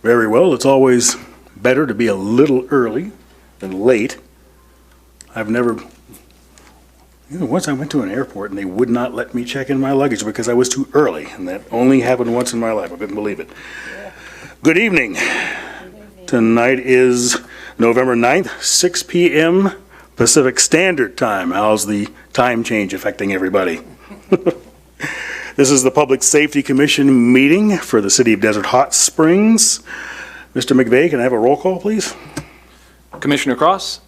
Very well. It's always better to be a little early than late. I've never, once I went to an airport and they would not let me check in my luggage because I was too early, and that only happened once in my life. I couldn't believe it. Yeah. Good evening. Tonight is November 9th, 6 p.m. Pacific Standard Time. How's the time change affecting everybody? This is the Public Safety Commission meeting for the City of Desert Hot Springs. Mr. McVeigh, can I have a roll call, please? Commissioner Cross?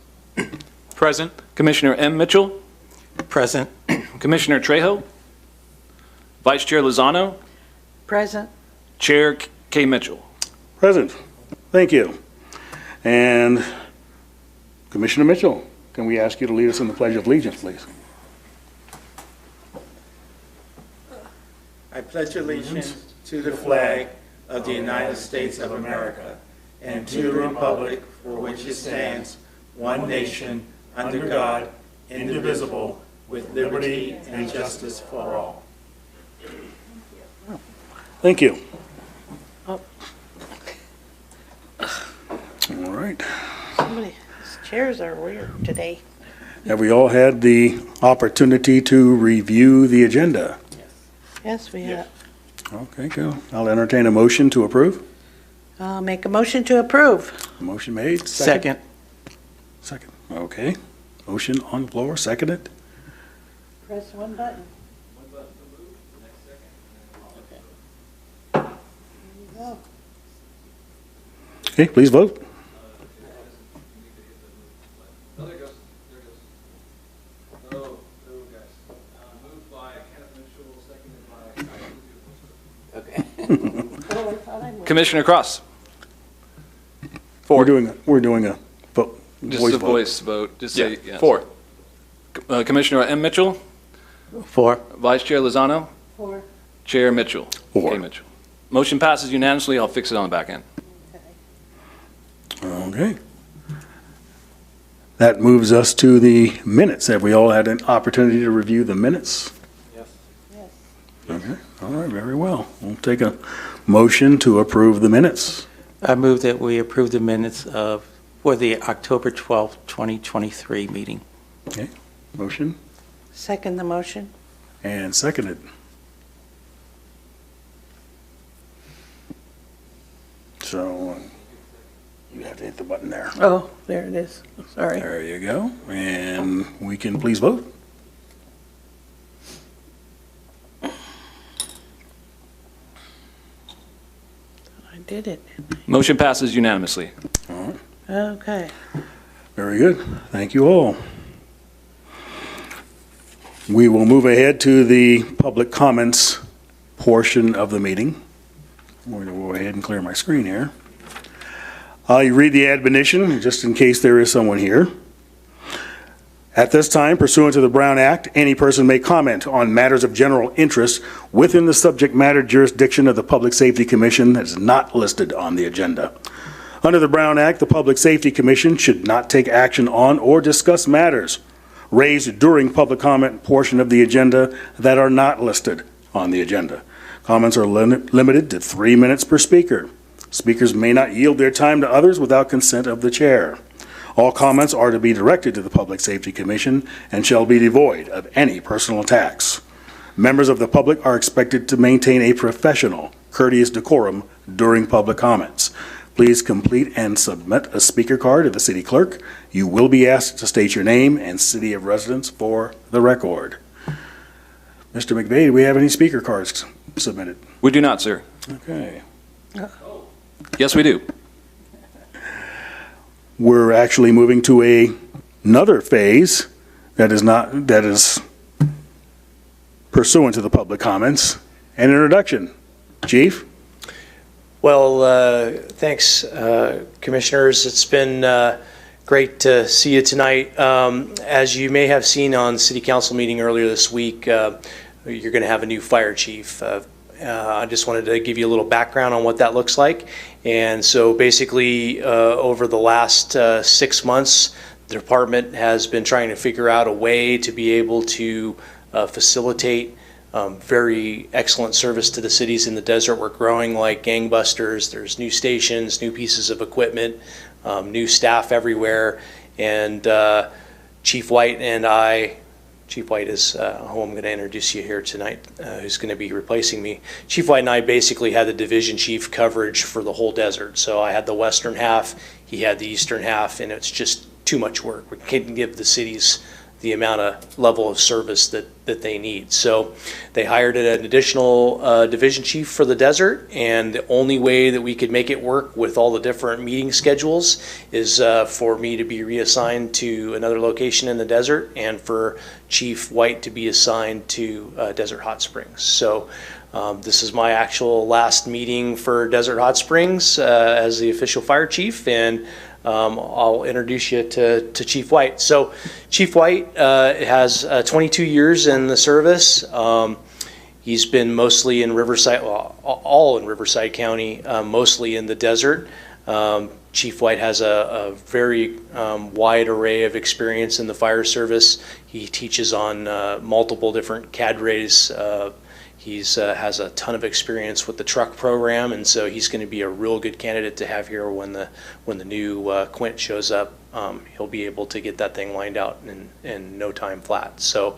Present. Commissioner M. Mitchell? Present. Commissioner Trejo? Vice Chair Lozano? Present. Chair K. Mitchell? Present. Thank you. And Commissioner Mitchell, can we ask you to lead us in the Pledge of Allegiance, please? I pledge allegiance to the flag of the United States of America and to the republic for which it stands, one nation, under God, indivisible, with liberty and justice for all. Thank you. Oh. All right. These chairs are weird today. Have we all had the opportunity to review the agenda? Yes, we have. Okay, cool. I'll entertain a motion to approve. I'll make a motion to approve. Motion made. Second. Second. Okay. Motion on the floor, seconded. Press one button. One button to move, the next second. There you go. Okay, please vote. Oh, there it goes. There it goes. Oh, guys. Moved by Kenneth Mitchell, seconded by... Oh, I thought I moved. Commissioner Cross? We're doing a vote. Just voice a vote. voice vote. Just say yes. 4. Commissioner M. Mitchell? 4. Vice Chair Lozano? 4. Chair Mitchell? 4. K. Mitchell. Motion passes unanimously. I'll fix it on the back end. Okay. That moves us to the minutes. Have we all had an opportunity to review the minutes? Yes. Yes. Okay. All right, very well. We'll take a motion to approve the minutes. I move that we approve the minutes for the October 12th, 2023 meeting. Okay. Motion Second the motion. and seconded. So you have to hit the button there. Oh, there it is. Sorry. There you go. And we can please vote. I did it. Motion passes unanimously. All right. Okay. Very good. Thank you all. We will move ahead to the public comments portion of the meeting. I'm going to go ahead and clear my screen here. You read the admonition, just in case there is someone here. At this time, pursuant to the Brown Act, any person may comment on matters of general interest within the subject matter jurisdiction of the Public Safety Commission that is not listed on the agenda. Under the Brown Act, the Public Safety Commission should not take action on or discuss matters raised during public comment portion of the agenda that are not listed on the agenda. Comments are limited to 3 minutes per speaker. Speakers may not yield their time to others without consent of the chair. All comments are to be directed to the Public Safety Commission and shall be devoid of any personal attacks. Members of the public are expected to maintain a professional, courteous decorum during public comments. Please complete and submit a speaker card to the city clerk. You will be asked to state your name and city of residence for the record. Mr. McVeigh, do we have any speaker cards submitted? We do not, sir. Okay. Yes, we do. We're actually moving to another phase that is pursuant to the public comments. An introduction. Chief? Well, thanks, Commissioners. It's been great to see you tonight. As you may have seen on City Council meeting earlier this week, you're going to have a new fire chief. I just wanted to give you a little background on what that looks like. And so basically, over the last 6 months, the department has been trying to figure out a way to be able to facilitate very excellent service to the cities in the desert. We're growing like gangbusters. There's new stations, new pieces of equipment, new staff everywhere. And Chief White and I, Chief White is who I'm going to introduce you here tonight, who's going to be replacing me. Chief White and I basically had the division chief coverage for the whole desert. So I had the western half, he had the eastern half, and it's just too much work. We can't give the cities the amount of level of service that they need. So they hired an additional division chief for the desert, and the only way that we could make it work with all the different meeting schedules is for me to be reassigned to another location in the desert and for Chief White to be assigned to Desert Hot Springs. So this is my actual last meeting for Desert Hot Springs as the official fire chief, and I'll introduce you to Chief White. So Chief White has 22 years in the service. He's been mostly in Riverside, well, all in Riverside County, mostly in the desert. Chief White has a very wide array of experience in the fire service. He teaches on multiple different cadres. He has a ton of experience with the truck program, and so he's going to be a real good candidate to have here when the new Quint shows up. He'll be able to get that thing lined out in no time flat. So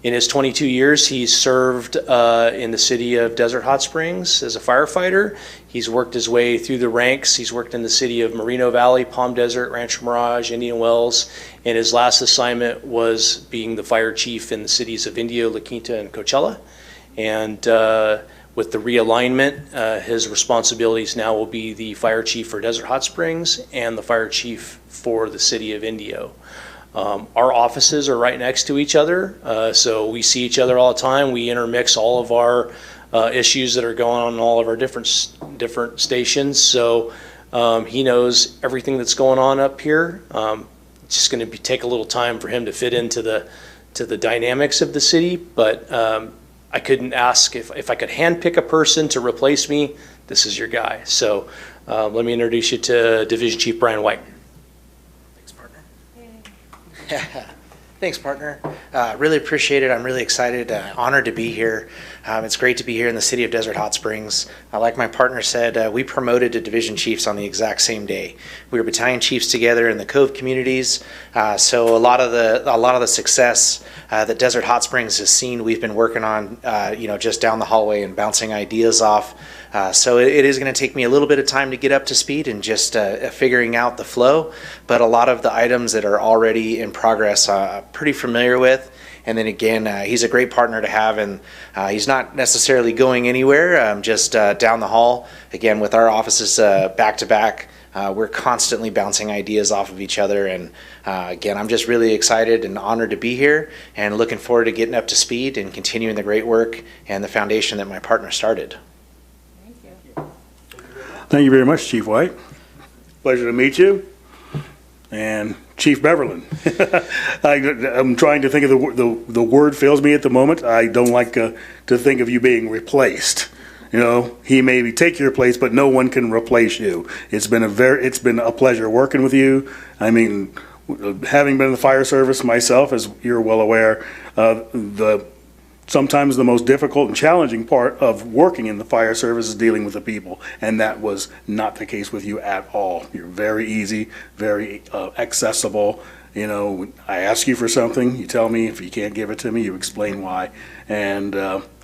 in his 22 years, he's served in the city of Desert Hot Springs as a firefighter. He's worked his way through the ranks. He's worked in the city of Moreno Valley, Palm Desert, Rancho Mirage, Indian Wells, and his last assignment was being the fire chief in the cities of Indio, La Quinta, and Coachella. And with the realignment, his responsibilities now will be the fire chief for Desert Hot Springs and the fire chief for the city of Indio. Our offices are right next to each other, so we see each other all the time. We intermix all of our issues that are going on in all of our different stations. So he knows everything that's going on up here. It's just going to take a little time for him to fit into the dynamics of the city, but I couldn't ask if I could handpick a person to replace me. This is your guy. So let me introduce you to Division Chief Brian White. Thanks, partner. Thanks, partner. Really appreciate it. I'm really excited, honored to be here. It's great to be here in the city of Desert Hot Springs. Like my partner said, we promoted to division chiefs on the exact same day. We were battalion chiefs together in the Cove communities. So a lot of the success that Desert Hot Springs has seen, we've been working on, just down the hallway and bouncing ideas off. So it is going to take me a little bit of time to get up to speed and just figuring out the flow. But a lot of the items that are already in progress, pretty familiar with. And then again, he's a great partner to have, and he's not necessarily going anywhere, just down the hall. Again, with our offices back to back, we're constantly bouncing ideas off of each other. And again, I'm just really excited and honored to be here and looking forward to getting up to speed and continuing the great work and the foundation that my partner started. Thank you very much, Chief White. Pleasure to meet you. And Chief Beverland. I'm trying to think of the word fails me at the moment. I don't like to think of you being replaced. You know, he may take your place, but no one can replace you. It's been a pleasure working with you. I mean, having been in the fire service myself, as you're well aware, sometimes the most difficult and challenging part of working in the fire service is dealing with the people, and that was not the case with you at all. You're very easy, very accessible. You know, I ask you for something, you tell me. If you can't give it to me, you explain why. And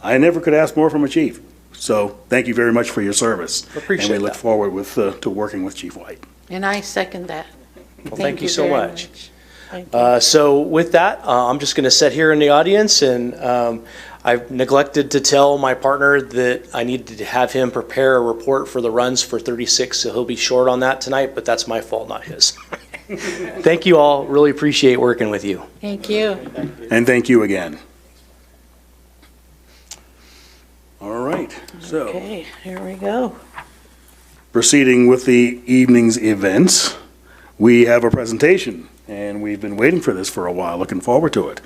I never could ask more from a chief. So thank you very much for your service. Appreciate and we look that. forward to working with Chief White. And I second that. Well, thank you so very much. Thank you. So with that, I'm just going to sit here in the audience, and I've neglected to tell my partner that I needed to have him prepare a report for the runs for 36, so he'll be short on that tonight, but that's my fault, not his. Thank you all. Really appreciate working with you. Thank you. And thank you again. All right, so Okay, here we go. proceeding with the evening's events, we have a presentation, and we've been waiting for this for a while, looking forward to it.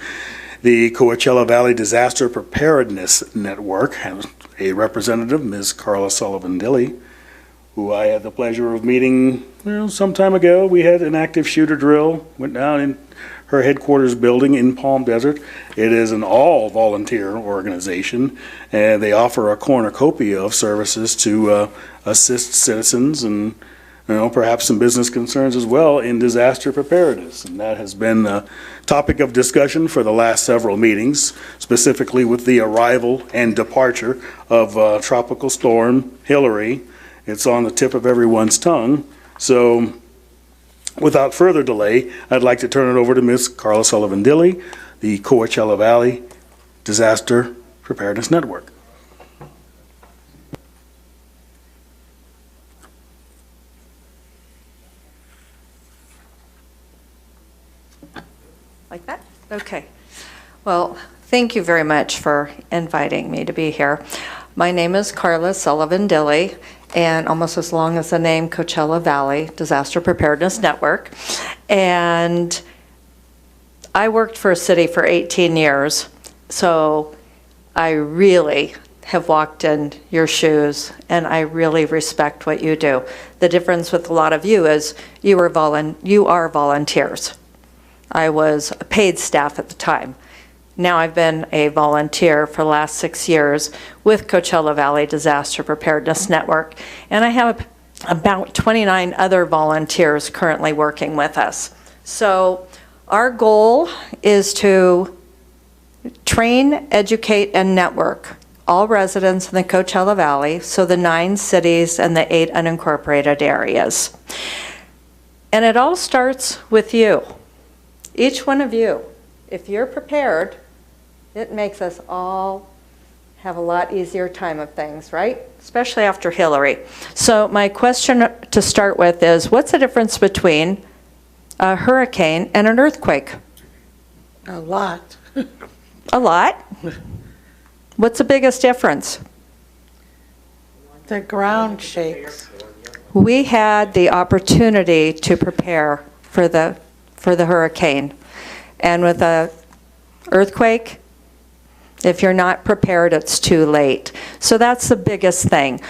The Coachella Valley Disaster Preparedness Network has a representative, Ms. Carla Sullivan-Dilly, who I had the pleasure of meeting, some time ago. We had an active shooter drill, went down in her headquarters building in Palm Desert. It is an all-volunteer organization, and they offer a cornucopia of services to assist citizens and, perhaps some business concerns as well in disaster preparedness. And that has been a topic of discussion for the last several meetings, specifically with the arrival and departure of Tropical Storm Hillary. It's on the tip of everyone's tongue. So without further delay, I'd like to turn it over to Ms. Carla Sullivan-Dilley, the Coachella Valley Disaster Preparedness Network. Like that? Okay. Well, thank you very much for inviting me to be here. My name is Carla Sullivan-Dilley, and almost as long as the name Coachella Valley Disaster Preparedness Network. And I worked for a city for 18 years, so I really have walked in your shoes, and I really respect what you do. The difference with a lot of you is you are volunteers. I was a paid staff at the time. Now I've been a volunteer for the last 6 years with Coachella Valley Disaster Preparedness Network, and I have about 29 other volunteers currently working with us. So our goal is to train, educate, and network all residents in the Coachella Valley, so the 9 cities and the 8 unincorporated areas. And it all starts with you. Each one of you. If you're prepared, it makes us all have a lot easier time of things, right? Especially after Hillary. So my question to start with is, what's the difference between a hurricane and an earthquake? A lot. A lot? What's the biggest difference? The ground shakes. We had the opportunity to prepare for the hurricane. And with a earthquake, if you're not prepared, it's too late. So that's the biggest thing.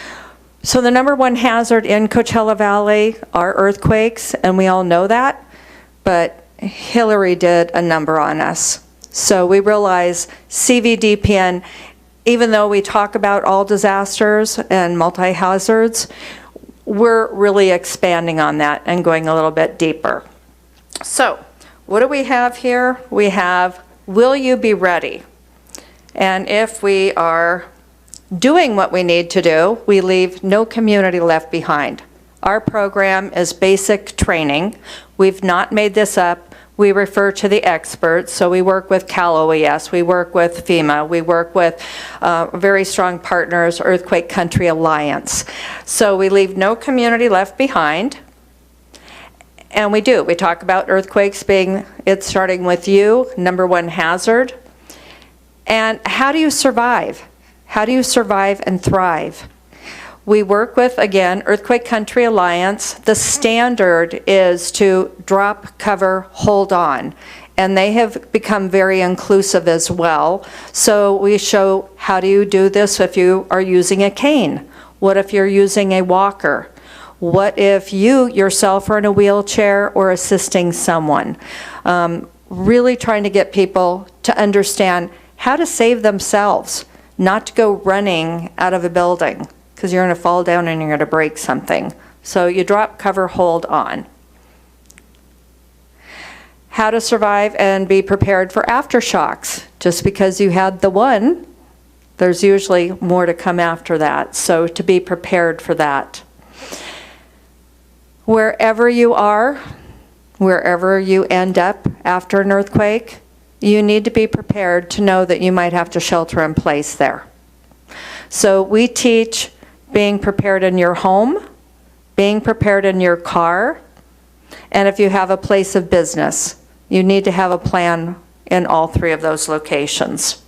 So the number one hazard in Coachella Valley are earthquakes, and we all know that, but Hillary did a number on us. So we realize CVDPN, even though we talk about all disasters and multi-hazards, we're really expanding on that and going a little bit deeper. So what do we have here? We have, will you be ready? And if we are doing what we need to do, we leave no community left behind. Our program is basic training. We've not made this up. We refer to the experts. So we work with Cal OES, we work with FEMA, we work with very strong partners, Earthquake Country Alliance. So we leave no community left behind. And we do. We talk about earthquakes being, it's starting with you, number one hazard. And how do you survive? How do you survive and thrive? We work with, again, Earthquake Country Alliance. The standard is to drop, cover, hold on. And they have become very inclusive as well. So we show, how do you do this if you are using a cane? What if you're using a walker? What if you yourself are in a wheelchair or assisting someone? Really trying to get people to understand how to save themselves, not to go running out of a building because you're going to fall down and you're going to break something. So you drop, cover, hold on. How to survive and be prepared for aftershocks. Just because you had the one, there's usually more to come after that. So to be prepared for that. Wherever you are, wherever you end up after an earthquake, you need to be prepared to know that you might have to shelter in place there. So we teach being prepared in your home, being prepared in your car, and if you have a place of business, you need to have a plan in all 3 of those locations.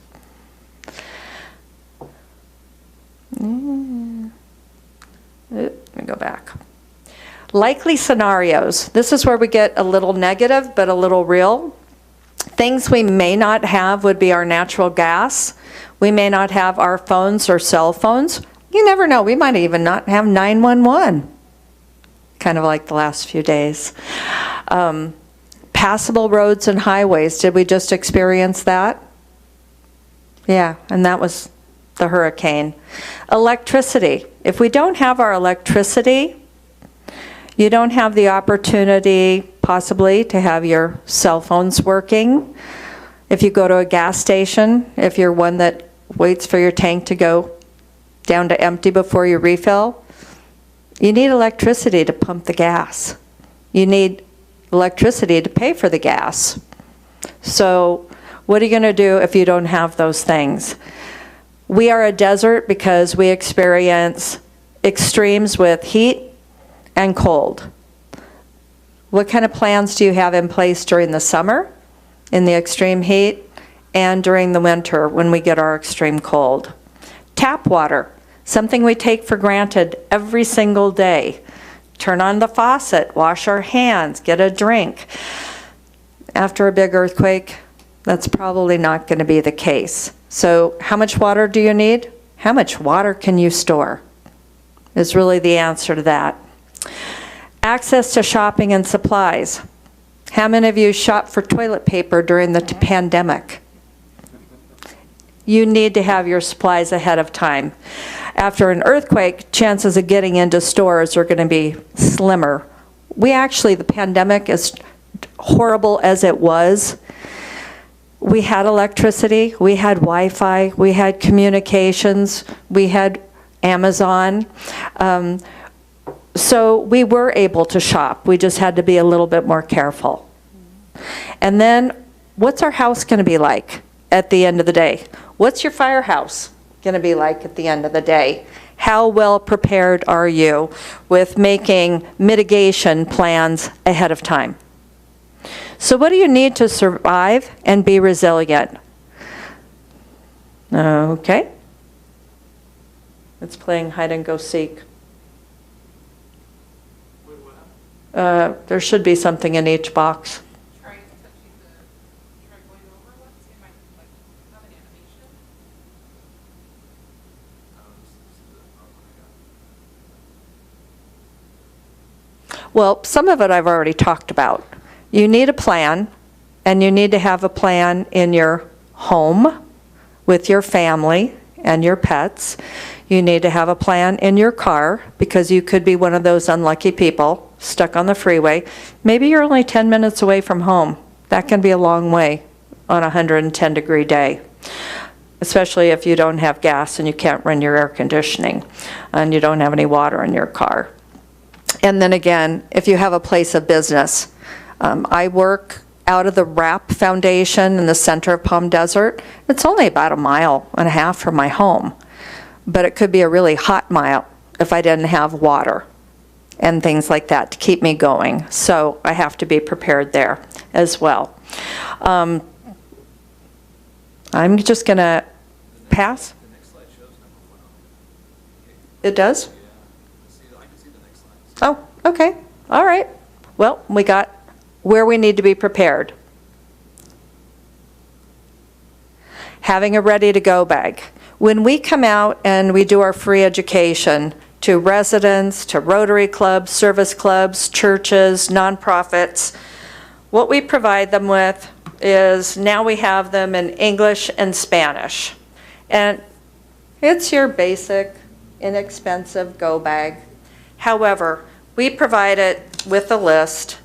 Let me go back. Likely scenarios. This is where we get a little negative, but a little real. Things we may not have would be our natural gas. We may not have our phones or cell phones, You never know, we might even not have 911, kind of like the last few days. Passable roads and highways, did we just experience that? Yeah, and that was the hurricane. Electricity, if we don't have our electricity, you don't have the opportunity possibly to have your cell phones working. If you go to a gas station, if you're one that waits for your tank to go down to empty before you refill, you need electricity to pump the gas. You need electricity to pay for the gas. So what are you going to do if you don't have those things? We are a desert because we experience extremes with heat and cold. What kind of plans do you have in place during the summer, in the extreme heat, and during the winter when we get our extreme cold? Tap water, something we take for granted every single day. Turn on the faucet, wash our hands, get a drink. After a big earthquake, that's probably not going to be the case. So how much water do you need? How much water can you store? Is really the answer to that. Access to shopping and supplies. How many of you shopped for toilet paper during the pandemic? You need to have your supplies ahead of time. After an earthquake, chances of getting into stores are going to be slimmer. The pandemic, as horrible as it was, we had electricity, we had Wi-Fi, we had communications, we had Amazon. So we were able to shop. We just had to be a little bit more careful. And then, what's our house going to be like at the end of the day? What's your firehouse going to be like at the end of the day? How well prepared are you with making mitigation plans ahead of time? So what do you need to survive and be resilient? Okay. It's playing hide and go seek. There should be something in each box. Try going over what's it might have an animation. Well, some of it I've already talked about. You need a plan, and you need to have a plan in your home with your family and your pets. You need to have a plan in your car because you could be one of those unlucky people stuck on the freeway. Maybe you're only 10 minutes away from home. That can be a long way on a 110-degree day, especially if you don't have gas and you can't run your air conditioning and you don't have any water in your car. And then again, if you have a place of business, I work out of the WRAP Foundation in the center of Palm Desert. It's only about 1.5 miles from my home, but it could be a really hot mile if I didn't have water and things like that to keep me going. So I have to be prepared there as well. I'm just going to pass. The next slide shows number 1. It does? Yeah, I can see the next slide. Oh, okay. All right. Well, we got where we need to be prepared. Having a ready-to-go bag. When we come out and we do our free education to residents, to Rotary clubs, service clubs, churches, nonprofits, what we provide them with is now we have them in English and Spanish. And it's your basic, inexpensive go bag. However, we provide it with a list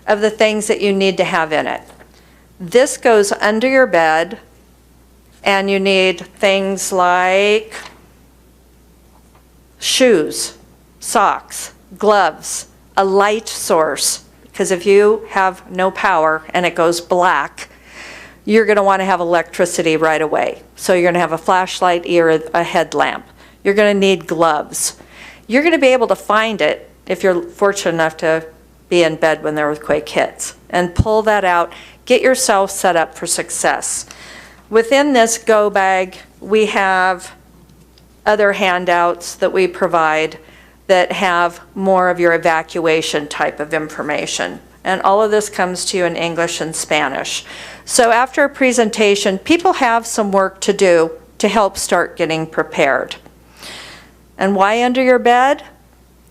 of the things that you need to have in it. This goes under your bed, and you need things like shoes, socks, gloves, a light source, because if you have no power and it goes black, you're going to want to have electricity right away. So you're going to have a flashlight or a headlamp. You're going to need gloves. You're going to be able to find it if you're fortunate enough to be in bed when the earthquake hits, and pull that out. Get yourself set up for success. Within this go bag, we have other handouts that we provide that have more of your evacuation type of information. And all of this comes to you in English and Spanish. So after a presentation, people have some work to do to help start getting prepared. And why under your bed?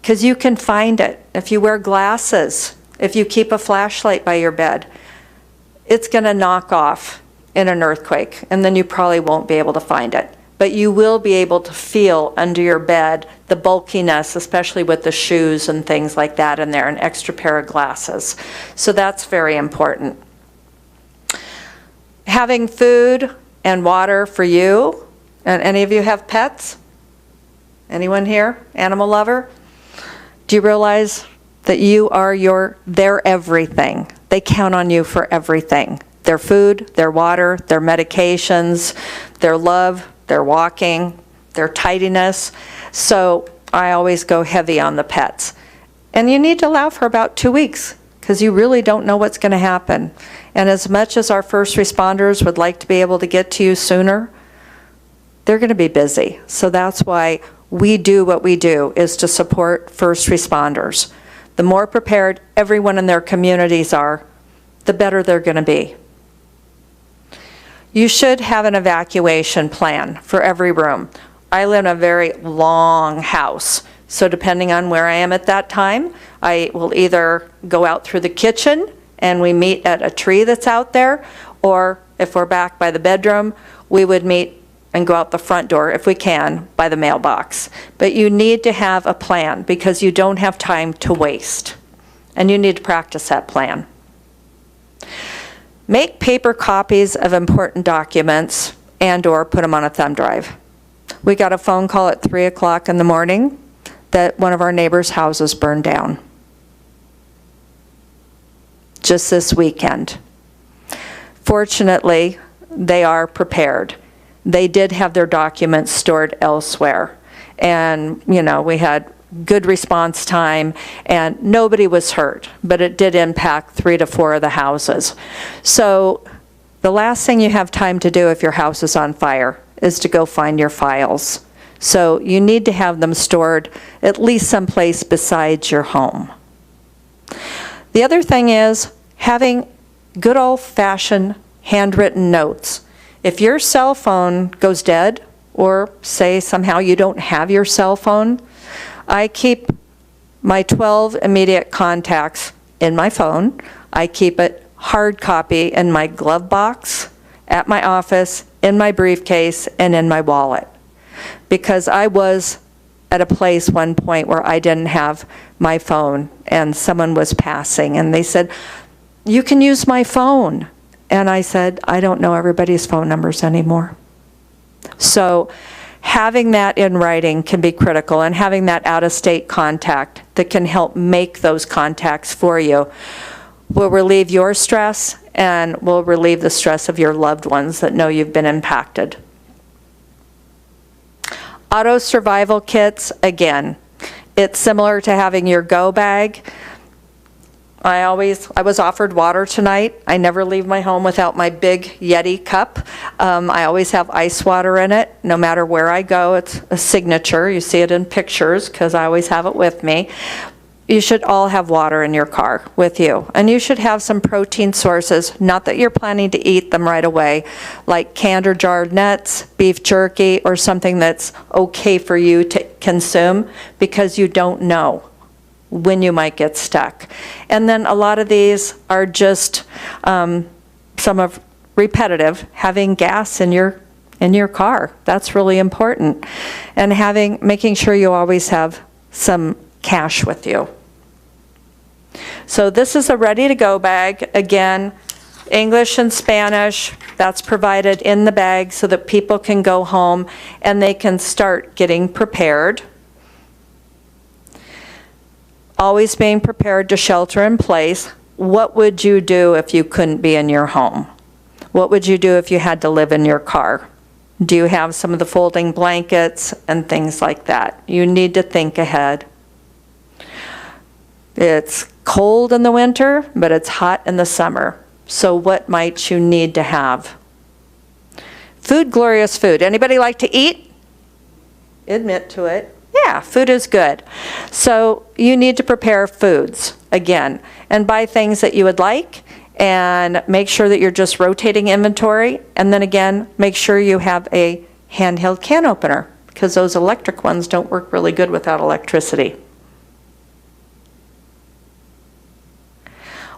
Because you can find it. If you wear glasses, if you keep a flashlight by your bed, it's going to knock off in an earthquake, and then you probably won't be able to find it. But you will be able to feel under your bed the bulkiness, especially with the shoes and things like that in there, an extra pair of glasses. So that's very important. Having food and water for you, and any of you have pets? Anyone here? Animal lover? Do you realize that you are their everything? They count on you for everything. Their food, their water, their medications, their love, their walking, their tidiness. So I always go heavy on the pets. And you need to allow for about 2 weeks because you really don't know what's going to happen. And as much as our first responders would like to be able to get to you sooner, they're going to be busy. So that's why we do what we do, is to support first responders. The more prepared everyone in their communities are, the better they're going to be. You should have an evacuation plan for every room. I live in a very long house, so depending on where I am at that time, I will either go out through the kitchen and we meet at a tree that's out there, or if we're back by the bedroom, we would meet and go out the front door, if we can, by the mailbox. But you need to have a plan because you don't have time to waste, and you need to practice that plan. Make paper copies of important documents and/or put them on a thumb drive. We got a phone call at 3 o'clock in the morning that one of our neighbors' houses burned down. Just this weekend. Fortunately, they are prepared. They did have their documents stored elsewhere. And, you know, we had good response time, and nobody was hurt, but it did impact 3 to 4 of the houses. So the last thing you have time to do if your house is on fire is to go find your files. So you need to have them stored at least someplace besides your home. The other thing is having good old-fashioned handwritten notes. If your cell phone goes dead, or say somehow you don't have your cell phone, I keep my 12 immediate contacts in my phone. I keep it hard copy in my glove box, at my office, in my briefcase, and in my wallet. Because I was at a place one point where I didn't have my phone and someone was passing and they said, "You can use my phone." And I said, "I don't know everybody's phone numbers anymore." So having that in writing can be critical, and having that out-of-state contact that can help make those contacts for you will relieve your stress and will relieve the stress of your loved ones that know you've been impacted. Auto survival kits, again, it's similar to having your go bag. I was offered water tonight. I never leave my home without my big Yeti cup. I always have ice water in it, no matter where I go. It's a signature. You see it in pictures because I always have it with me. You should all have water in your car with you. And you should have some protein sources, not that you're planning to eat them right away, like canned or jarred nuts, beef jerky, or something that's okay for you to consume because you don't know when you might get stuck. And then a lot of these are just some of repetitive, having gas in your car. That's really important. And making sure you always have some cash with you. So this is a ready-to-go bag. Again, English and Spanish, that's provided in the bag so that people can go home and they can start getting prepared. Always being prepared to shelter in place. What would you do if you couldn't be in your home? What would you do if you had to live in your car? Do you have some of the folding blankets and things like that? You need to think ahead. It's cold in the winter, but it's hot in the summer. So what might you need to have? Food, glorious food. Anybody like to eat? Admit to it. Yeah, food is good. So you need to prepare foods, again, and buy things that you would like, and make sure that you're just rotating inventory, and then again, make sure you have a handheld can opener, because those electric ones don't work really good without electricity.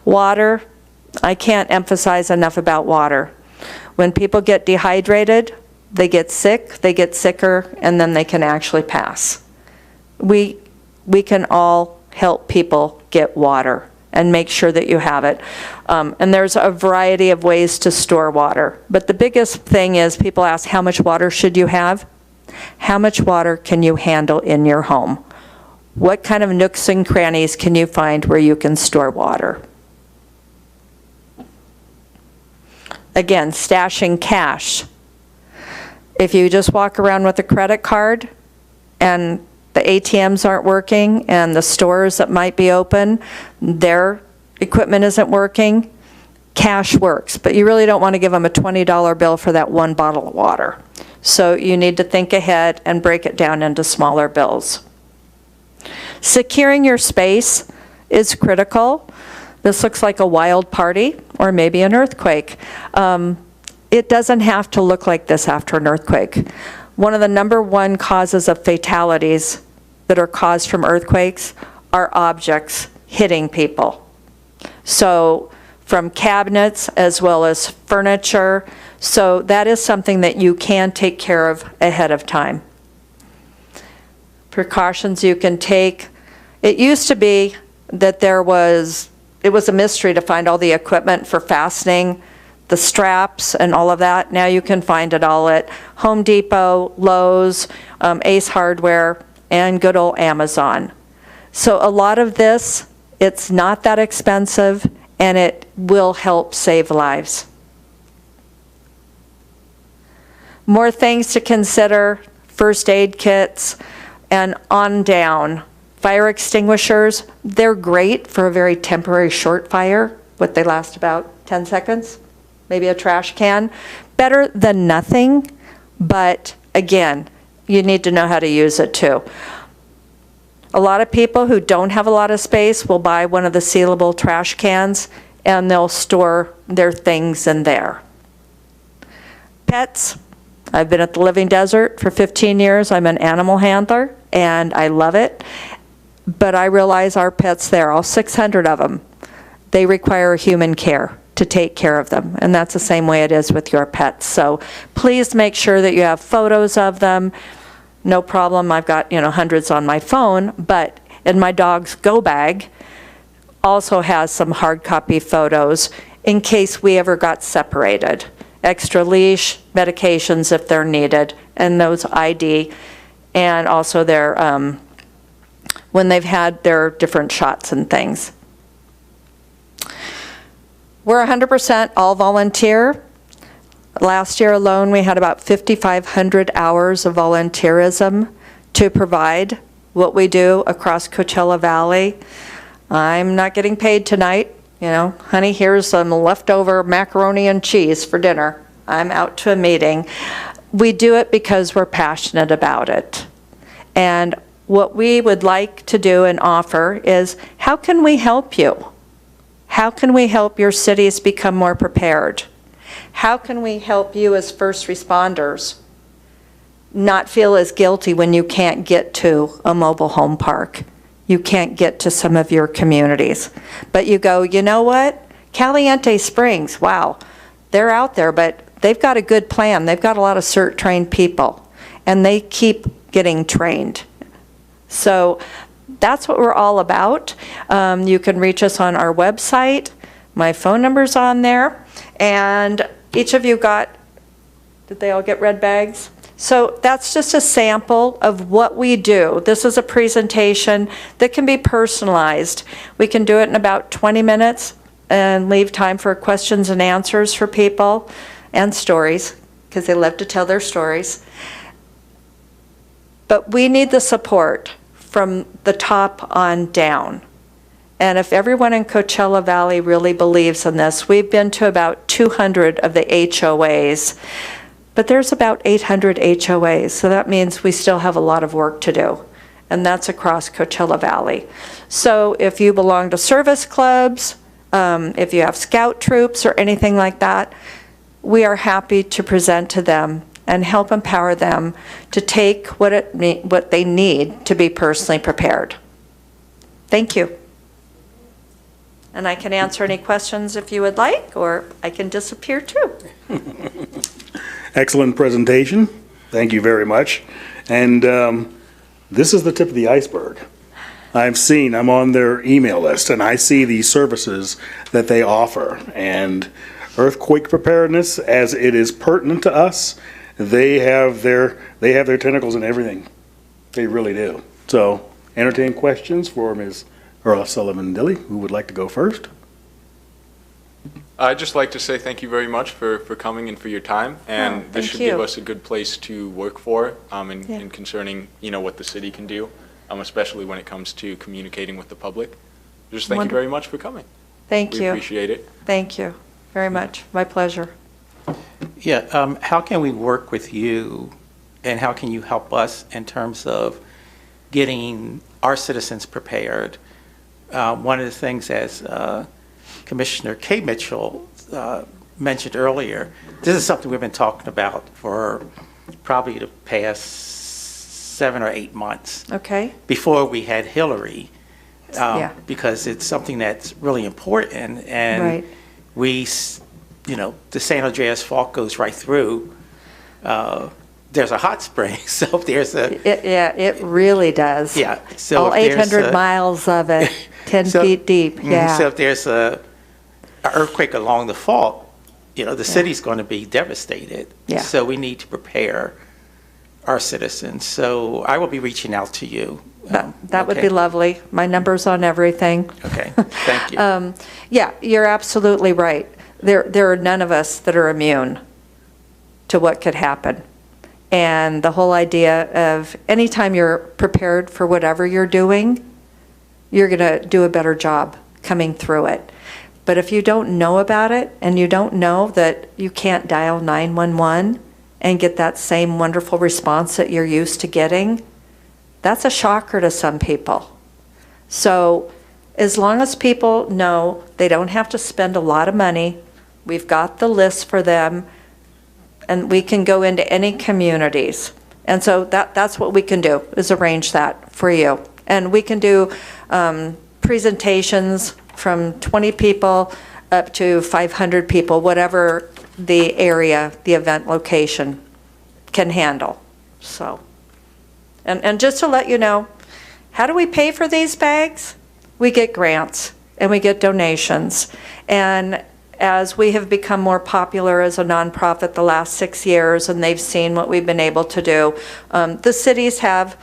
Water, I can't emphasize enough about water. When people get dehydrated, they get sick, they get sicker, and then they can actually pass. We can all help people get water and make sure that you have it. And there's a variety of ways to store water. But the biggest thing is people ask, how much water should you have? How much water can you handle in your home? What kind of nooks and crannies can you find where you can store water? Again, stashing cash. If you just walk around with a credit card and the ATMs aren't working and the stores that might be open, their equipment isn't working, cash works. But you really don't want to give them a $20 bill for that one bottle of water. So you need to think ahead and break it down into smaller bills. Securing your space is critical. This looks like a wild party or maybe an earthquake. It doesn't have to look like this after an earthquake. One of the #1 causes of fatalities that are caused from earthquakes are objects hitting people. So from cabinets as well as furniture. So that is something that you can take care of ahead of time. Precautions you can take. It used to be that it was a mystery to find all the equipment for fastening, the straps and all of that. Now you can find it all at Home Depot, Lowe's, Ace Hardware, and good old Amazon. So a lot of this, it's not that expensive and it will help save lives. More things to consider, first aid kits and on down. Fire extinguishers, they're great for a very temporary short fire. What, they last about 10 seconds? Maybe a trash can. Better than nothing, but again, you need to know how to use it too. A lot of people who don't have a lot of space will buy one of the sealable trash cans and they'll store their things in there. Pets, I've been at the Living Desert for 15 years. I'm an animal handler and I love it. But I realize our pets there, all 600 of them, they require human care to take care of them. And that's the same way it is with your pets. So please make sure that you have photos of them. No problem, I've got, hundreds on my phone, but in my dog's go bag also has some hard copy photos in case we ever got separated. Extra leash, medications if they're needed, and those ID, and also their, when they've had their different shots and things. We're 100% all volunteer. Last year alone, we had about 5,500 hours of volunteerism to provide what we do across Coachella Valley. I'm not getting paid tonight. Honey, here's some leftover macaroni and cheese for dinner. I'm out to a meeting. We do it because we're passionate about it. And what we would like to do and offer is, how can we help you? How can we help your cities become more prepared? How can we help you as first responders not feel as guilty when you can't get to a mobile home park? You can't get to some of your communities. But you go, you know what? Caliente Springs, wow, they're out there, but they've got a good plan. They've got a lot of CERT-trained people, and they keep getting trained. So that's what we're all about. You can reach us on our website. My phone number's on there. And each of you did they all get red bags? So that's just a sample of what we do. This is a presentation that can be personalized. We can do it in about 20 minutes and leave time for questions and answers for people and stories, because they love to tell their stories. But we need the support from the top on down. And if everyone in Coachella Valley really believes in this, we've been to about 200 of the HOAs, but there's about 800 HOAs, so that means we still have a lot of work to do, and that's across Coachella Valley. So if you belong to service clubs, if you have scout troops or anything like that, we are happy to present to them and help empower them to take what they need to be personally prepared. Thank you. And I can answer any questions if you would like, or I can disappear too. Excellent presentation. Thank you very much. And this is the tip of the iceberg. I'm on their email list, and I see the services that they offer. And earthquake preparedness, as it is pertinent to us, they have their tentacles in everything. They really do. So, entertain questions for Ms. Earl Sullivan-Dilly, who would like to go first. I'd just like to say thank you very much for coming and for your time. And this should give us a good place to work for in concerning, what the city can do, especially when it comes to communicating with the public. Just thank you very much for coming. Thank you. We appreciate it. Thank you very much. My pleasure. Yeah, how can we work with you, and how can you help us in terms of getting our citizens prepared? One of the things, as Commissioner Kay Mitchell mentioned earlier, this is something we've been talking about for probably the past 7 or 8 months. Okay. Before we had Hillary, Yeah. because it's something that's really important, and Right. the San Andreas Fault goes right through. There's a hot spring, so if there's a It really does. yeah, so All if there's 800 a- miles of it, 10 So- feet deep, yeah. So if there's a earthquake along the fault, the city's going to be devastated. Yeah. So we need to prepare our citizens. So I will be reaching out to you. That would okay? be lovely. My number's on everything. Okay, thank you. Yeah, you're absolutely right. There are none of us that are immune to what could happen. And the whole idea of anytime you're prepared for whatever you're doing, you're going to do a better job coming through it. But if you don't know about it, and you don't know that you can't dial 911 and get that same wonderful response that you're used to getting, that's a shocker to some people. So as long as people know they don't have to spend a lot of money, we've got the list for them, and we can go into any communities. And so that's what we can do, is arrange that for you. And we can do presentations from 20 people up to 500 people, whatever the area, the event location can handle. So, and just to let you know, how do we pay for these bags? We get grants and we get donations. And as we have become more popular as a nonprofit the last 6 years, and they've seen what we've been able to do, the cities have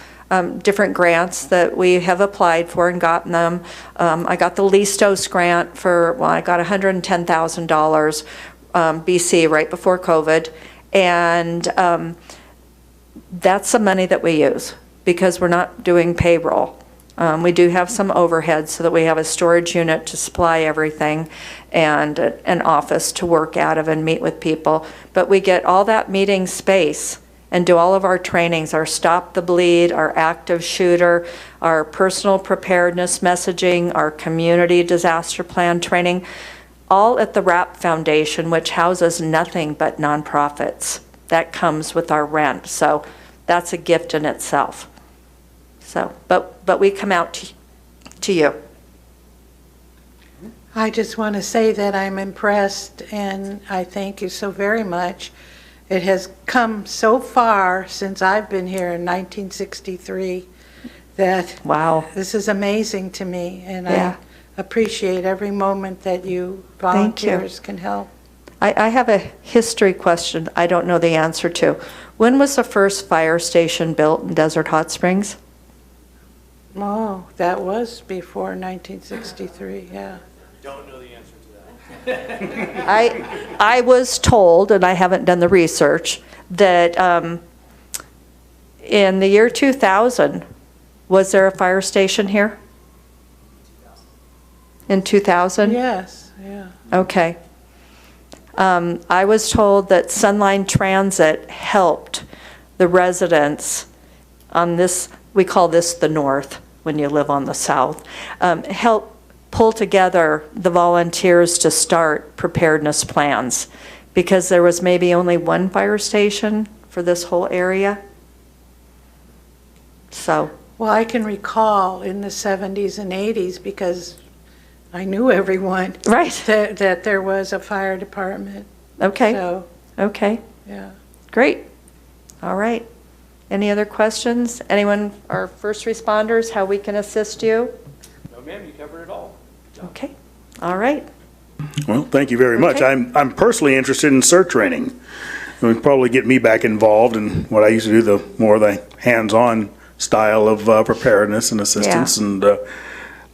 different grants that we have applied for and gotten them. I got the Listos grant I got $110,000 BC right before COVID, and that's the money that we use because we're not doing payroll. We do have some overhead so that we have a storage unit to supply everything and an office to work out of and meet with people. But we get all that meeting space and do all of our trainings, our Stop the Bleed, our active shooter, our personal preparedness messaging, our community disaster plan training, all at the RAP Foundation, which houses nothing but nonprofits. That comes with our rent. So that's a gift in itself. So, but we come out to you. I just want to say that I'm impressed, and I thank you so very much. It has come so far since I've been here in 1963 that Wow. this is amazing to me, and Yeah. I appreciate every moment that you Thank you. volunteers can help. I have a history question I don't know the answer to. When was the first fire station built in Desert Hot Springs? Oh, that was before 1963, yeah. Don't know the answer to that. I was told, and I haven't done the research, that in the year 2000, was there a fire station here? In 2000? Yes, yeah. Okay. I was told that Sunline Transit helped the residents on this, we call this the north when you live on the south, help pull together the volunteers to start preparedness plans because there was maybe only one fire station for this whole area. So, Well, I can recall in the 70s and 80s, because I knew everyone, right, that there was a fire department. okay, So, okay, yeah. great. All right. Any other questions? Anyone, our first responders, how we can assist you? No, ma'am, you covered it all. Okay, all right. Well, thank you very much. Okay. I'm personally interested in CERT training. It would probably get me back involved in what I used to do, the more the hands-on style of preparedness and assistance. Yeah. And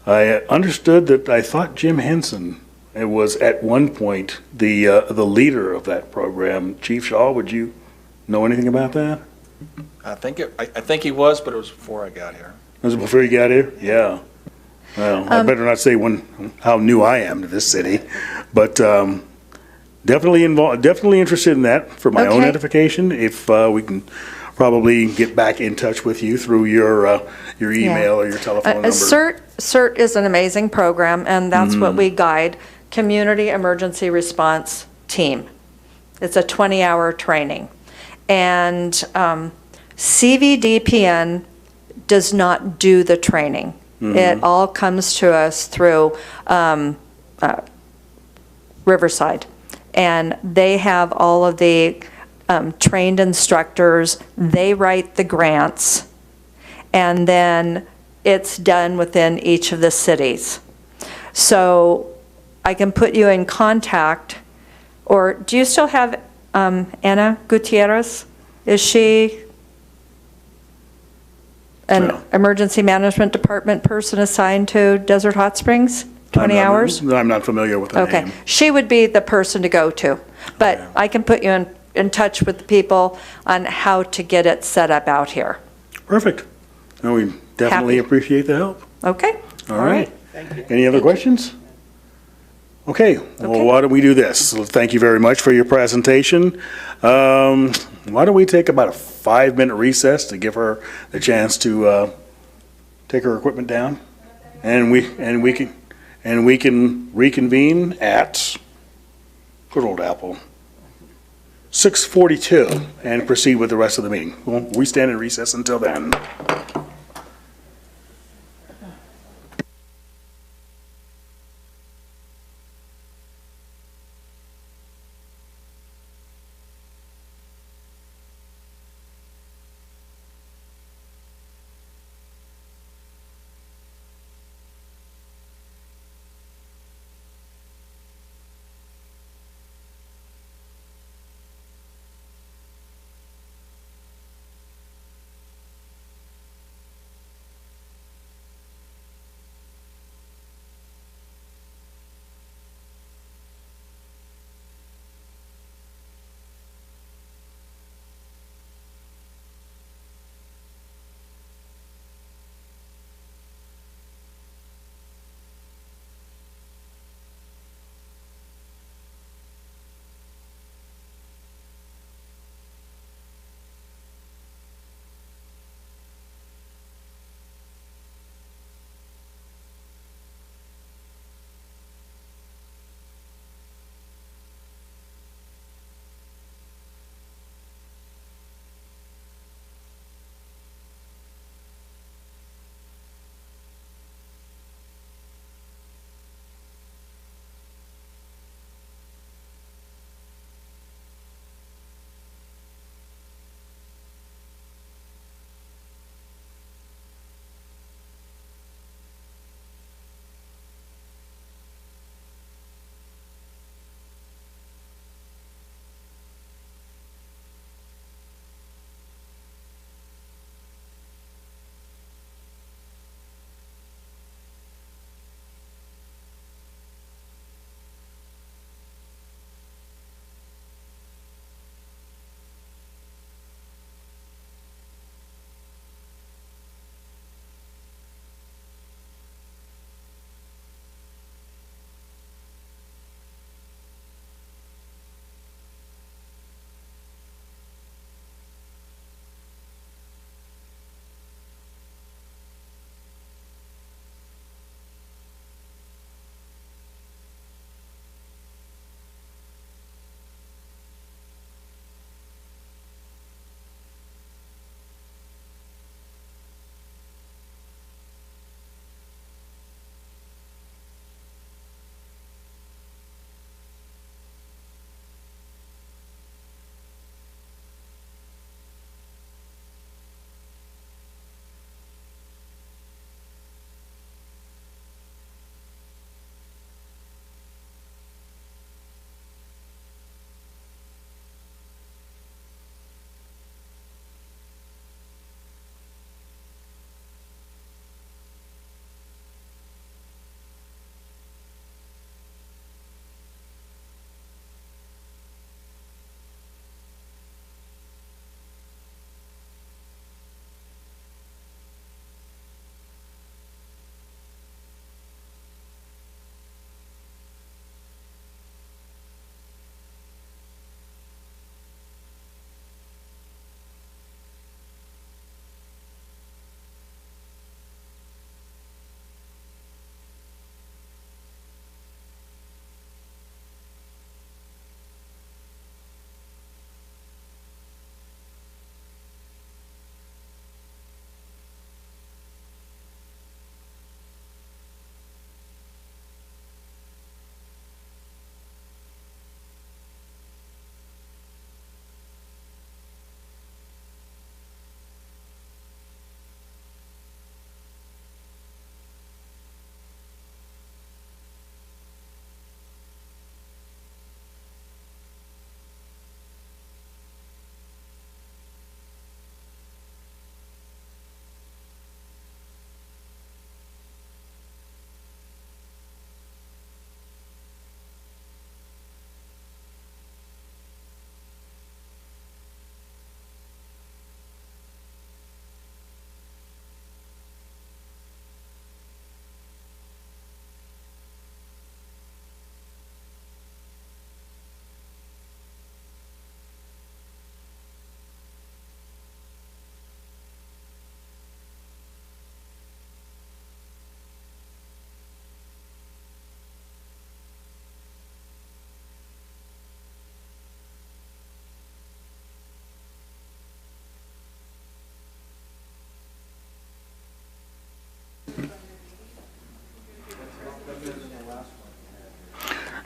I understood that, I thought Jim Henson, it was at one point the leader of that program. Chief Shaw, would you know anything about that? I think he was, but it was before I got here. Was it before you got here? Yeah. Well, I better not say how new I am to this city, but definitely interested in that for my own Okay. edification. If we can probably get back in touch with you through your email or your telephone number. CERT is an amazing program, and that's what we guide, Community Emergency Response Team. It's a 20-hour training. And CVDPN does not do the training. It all comes to us through Riverside. And they have all of the trained instructors. They write the grants. And then it's done within each of the cities. So I can put you in contact, or do you still have Ana Gutierrez? Is she an No. emergency management department person assigned to Desert Hot Springs? 20 hours? I'm not familiar with the Okay, name. she would be the person to go to, but I can put you in touch with the people on how to get it set up out here. Perfect. No, we definitely Happy. appreciate the help. Okay? All right. Any other questions? Okay, well, Okay. why don't we do this? So thank you very much for your presentation. Why don't we take about a 5-minute recess to give her the chance to take her equipment down? And we can reconvene at, good old Apple, 6:42 and proceed with the rest of the meeting. We stand in recess until then.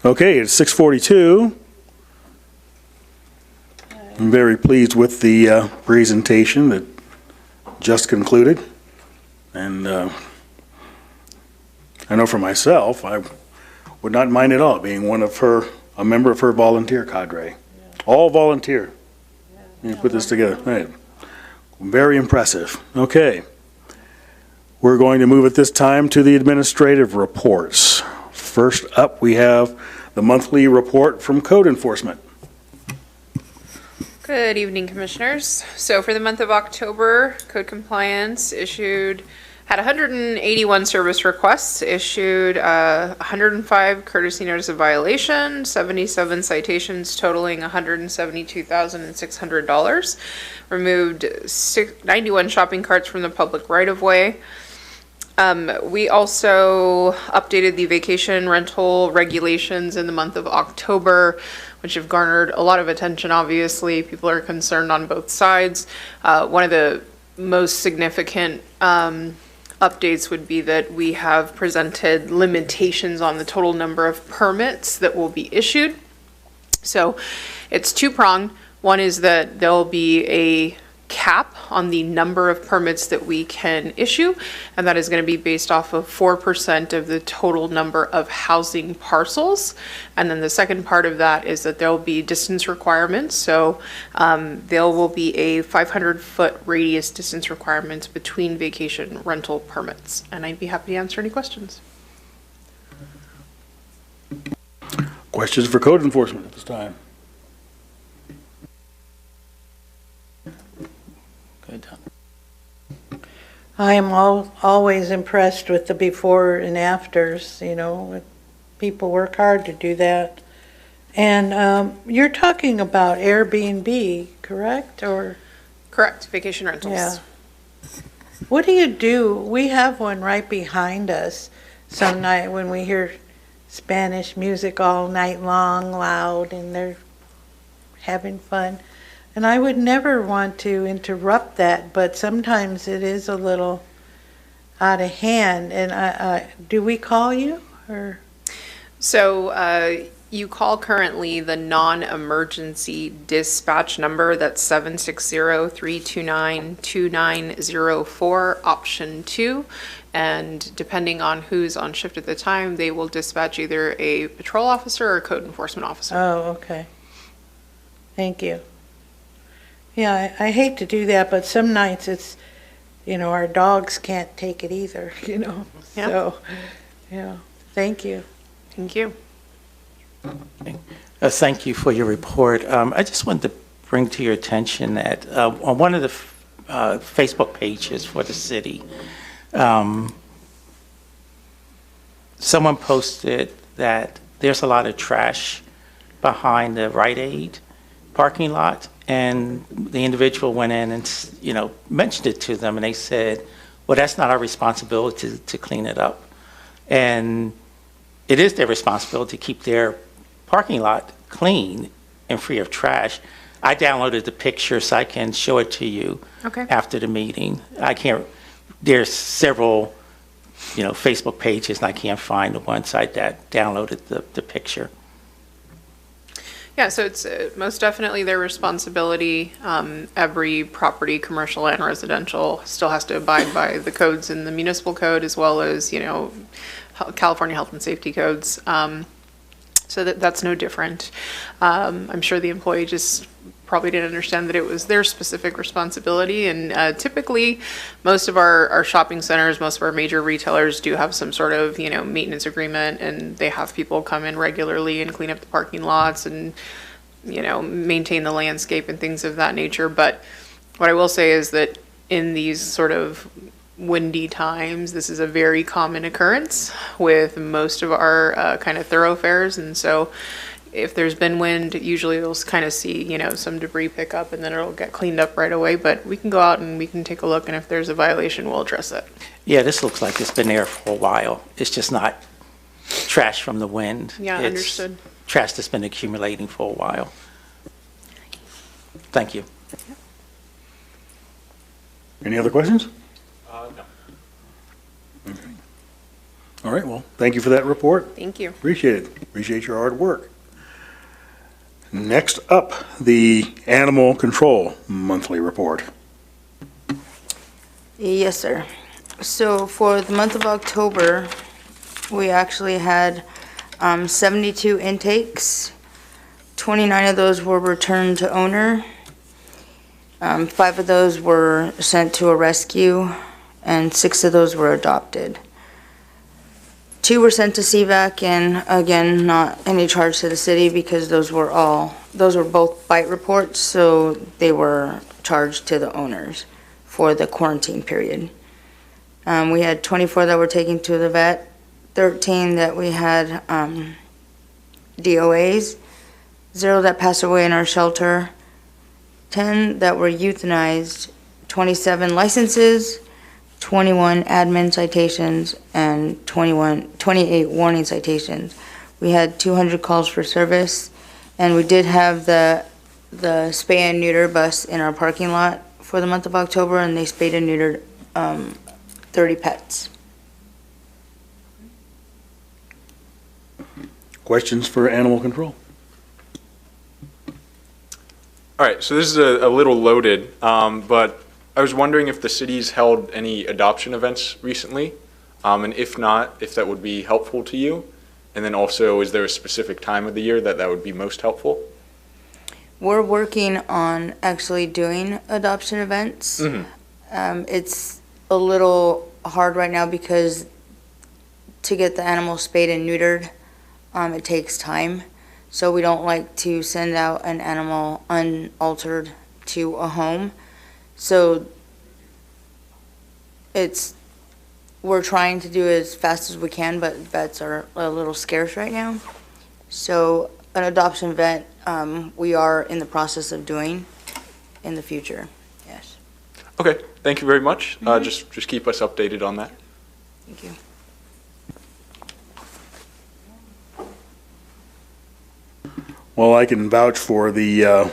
Okay, it's 6:42. I'm very pleased with the presentation that just concluded. And I know for myself, I would not mind at all being a member of her volunteer cadre. All volunteer. You put this together. Right. Very impressive. Okay. We're going to move at this time to the administrative reports. First up, we have the monthly report from Code Enforcement. Good evening, Commissioners. So for the month of October, Code Compliance had 181 service requests, issued 105 courtesy notice of violation, 77 citations totaling $172,600, removed 91 shopping carts from the public right-of-way. We also updated the vacation rental regulations in the month of October, which have garnered a lot of attention, obviously. People are concerned on both sides. One of the most significant updates would be that we have presented limitations on the total number of permits that will be issued. So it's two-pronged. One is that there'll be a cap on the number of permits that we can issue, and that is going to be based off of 4% of the total number of housing parcels. And then the second part of that is that there will be distance requirements. So there will be a 500-foot radius distance requirements between vacation rental permits. And I'd be happy to answer any questions. Questions for Code Enforcement at this time? Good. I am always impressed with the before and afters, you know. People work hard to do that. And you're talking about Airbnb, correct? Or Correct, vacation rentals. yeah. What do you do? We have one right behind us some night when we hear Spanish music all night long, loud, and they're having fun. And I would never want to interrupt that, but sometimes it is a little out of hand. And do we call you? Or So you call currently the non-emergency dispatch number, that's 760-329-2904, option 2. And depending on who's on shift at the time, they will dispatch either a patrol officer or a code enforcement officer. Oh, okay. Thank you. Yeah, I hate to do that, but some nights it's, you know, our dogs can't take it either, you know. Yeah. So, yeah, thank you. Thank you. Thank you for your report. I just wanted to bring to your attention that on one of the Facebook pages for the city, someone posted that there's a lot of trash behind the Rite Aid parking lot, and the individual went in and, you know, mentioned it to them, and they said, well, that's not our responsibility to clean it up. And it is their responsibility to keep their parking lot clean and free of trash. I downloaded the picture so I can show it to you after the meeting. There's several, you know, Facebook pages, and I can't find the one site that downloaded the picture. Yeah, so it's most definitely their responsibility. Every property, commercial and residential, still has to abide by the codes in the municipal code, as well as, you know, California health and safety codes. So that's no different. I'm sure the employee just probably didn't understand that it was their specific responsibility. And typically, most of our shopping centers, most of our major retailers do have some sort of, you know, maintenance agreement, and they have people come in regularly and clean up the parking lots and, you know, maintain the landscape and things of that nature. But what I will say is that in these sort of windy times, this is a very common occurrence with most of our kind of thoroughfares. And so if there's been wind, usually you'll kind of see, you know, some debris pick up, and then it'll get cleaned up right away. But we can go out and we can take a look, and if there's a violation, we'll address it. Yeah, this looks like it's been there for a while. It's just not trash from the wind. Yeah, It's understood. trash that's been accumulating for a while. Thank you. Any other questions? No. All right, well, thank you for that report. Thank you. Appreciate it. Appreciate your hard work. Next up, the Animal Control Monthly Report. Yes, sir. So for the month of October, we actually had 72 intakes. 29 of those were returned to owner. 5 of those were sent to a rescue, and 6 of those were adopted. 2 were sent to CVAC, and again, not any charge to the city because those were both bite reports, so they were charged to the owners for the quarantine period. We had 24 that were taken to the vet, 13 that we had DOAs, 0 that passed away in our shelter, 10 that were euthanized, 27 licenses, 21 admin citations, and 28 warning citations. We had 200 calls for service, and we did have the spay and neuter bus in our parking lot for the month of October, and they spayed and neutered 30 pets. Questions for Animal Control? All right, so this is a little loaded, but I was wondering if the city's held any adoption events recently, and if not, if that would be helpful to you. And then also, is there a specific time of the year that would be most helpful? We're working on actually doing adoption events. Mm-hmm. It's a little hard right now because to get the animal spayed and neutered, it takes time. So we don't like to send out an animal unaltered to a home. So we're trying to do it as fast as we can, but vets are a little scarce right now. So an adoption vet, we are in the process of doing in the future, yes. Okay, thank you very much. Just keep us updated on that. Thank you. Well, I can vouch for the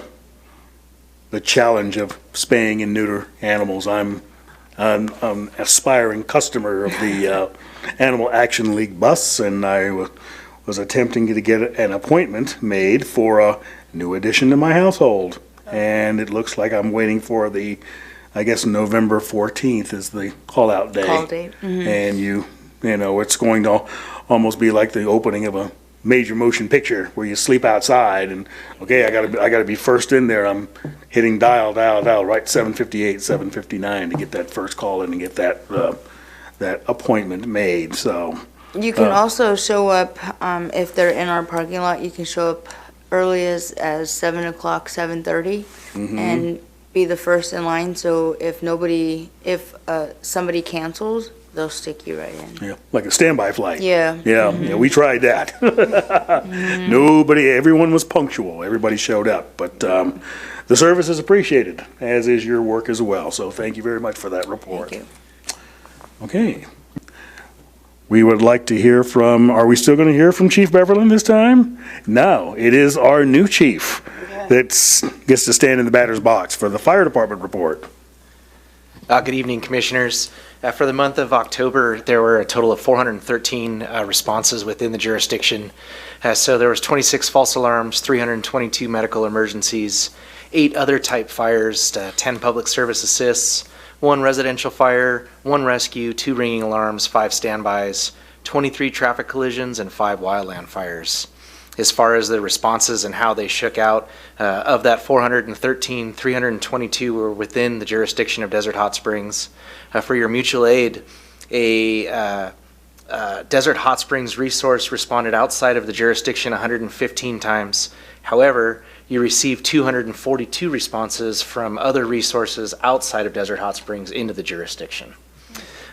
challenge of spaying and neuter animals. I'm an aspiring customer of the Animal Action League bus, and I was attempting to get an appointment made for a new addition to my household. And it looks like I'm waiting for I guess November 14th is the call-out day. Call date. Mm-hmm. And you know, it's going to almost be like the opening of a major motion picture where you sleep outside and, okay, I gotta be first in there. I'm hitting dial, right 7:58, 7:59 to get that first call in and get that appointment made, so. You can also show up, if they're in our parking lot, you can show up early as 7 o'clock, 7:30, and be the first in line, so if somebody cancels, they'll stick you right in. Yeah, like a standby flight. Yeah. Yeah, we tried that. Everyone was punctual, everybody showed up, but the service is appreciated, as is your work as well, so thank you very much for that report. Thank you. Okay. We would like to hear from, are we still going to hear from Chief Beverland this time? No, it is our new chief that gets to stand in the batter's box for the fire department report. Good evening, Commissioners. For the month of October, there were a total of 413 responses within the jurisdiction. So there was 26 false alarms, 322 medical emergencies, 8 other type fires, 10 public service assists, 1 residential fire, 1 rescue, 2 ringing alarms, 5 standbys, 23 traffic collisions, and 5 wildland fires. As far as the responses and how they shook out, of that 413, 322 were within the jurisdiction of Desert Hot Springs. For your mutual aid, a Desert Hot Springs resource responded outside of the jurisdiction 115 times. However, you received 242 responses from other resources outside of Desert Hot Springs into the jurisdiction.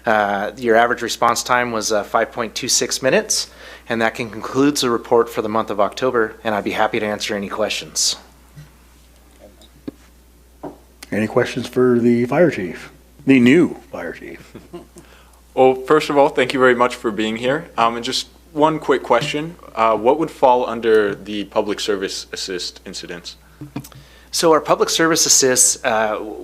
Your average response time was 5.26 minutes, and that concludes the report for the month of October, and I'd be happy to answer any questions. Any questions for the fire chief? The new fire chief. Well, first of all, thank you very much for being here. And just one quick question. What would fall under the public service assist incidents? So our public service assists,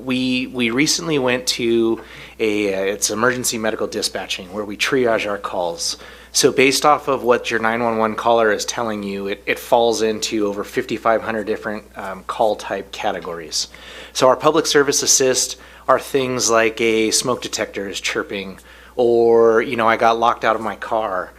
we recently went to it's emergency medical dispatching where we triage our calls. So based off of what your 911 caller is telling you, it falls into over 5,500 different call type categories. So our public service assist are things like a smoke detector is chirping, or, I got locked out of my car.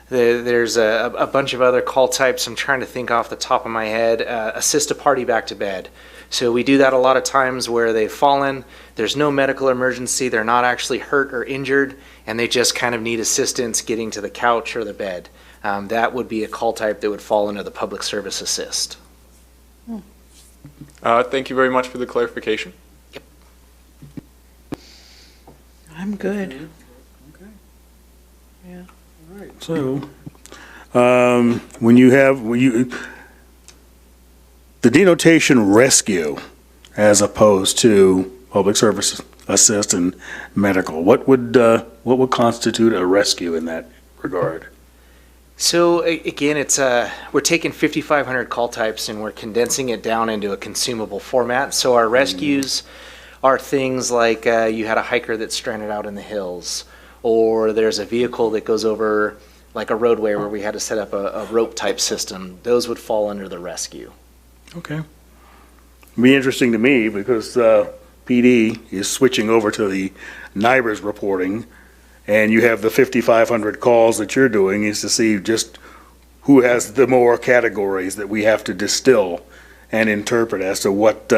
There's a bunch of other call types. I'm trying to think off the top of my head. Assist a party back to bed. So we do that a lot of times where they've fallen, there's no medical emergency, they're not actually hurt or injured, and they just kind of need assistance getting to the couch or the bed. That would be a call type that would fall under the public service assist. Thank you very much for the clarification. I'm good. Yeah. All right. So, the denotation rescue as opposed to public service assist and medical, what would constitute a rescue in that regard? So again, it's we're taking 5,500 call types and we're condensing it down into a consumable format. So our rescues are things like you had a hiker that's stranded out in the hills, or there's a vehicle that goes over like a roadway where we had to set up a rope type system. Those would fall under the rescue. Okay. It'd be interesting to me because PD is switching over to the NIBRS reporting, and you have the 5,500 calls that you're doing is to see just who has the more categories that we have to distill and interpret as to what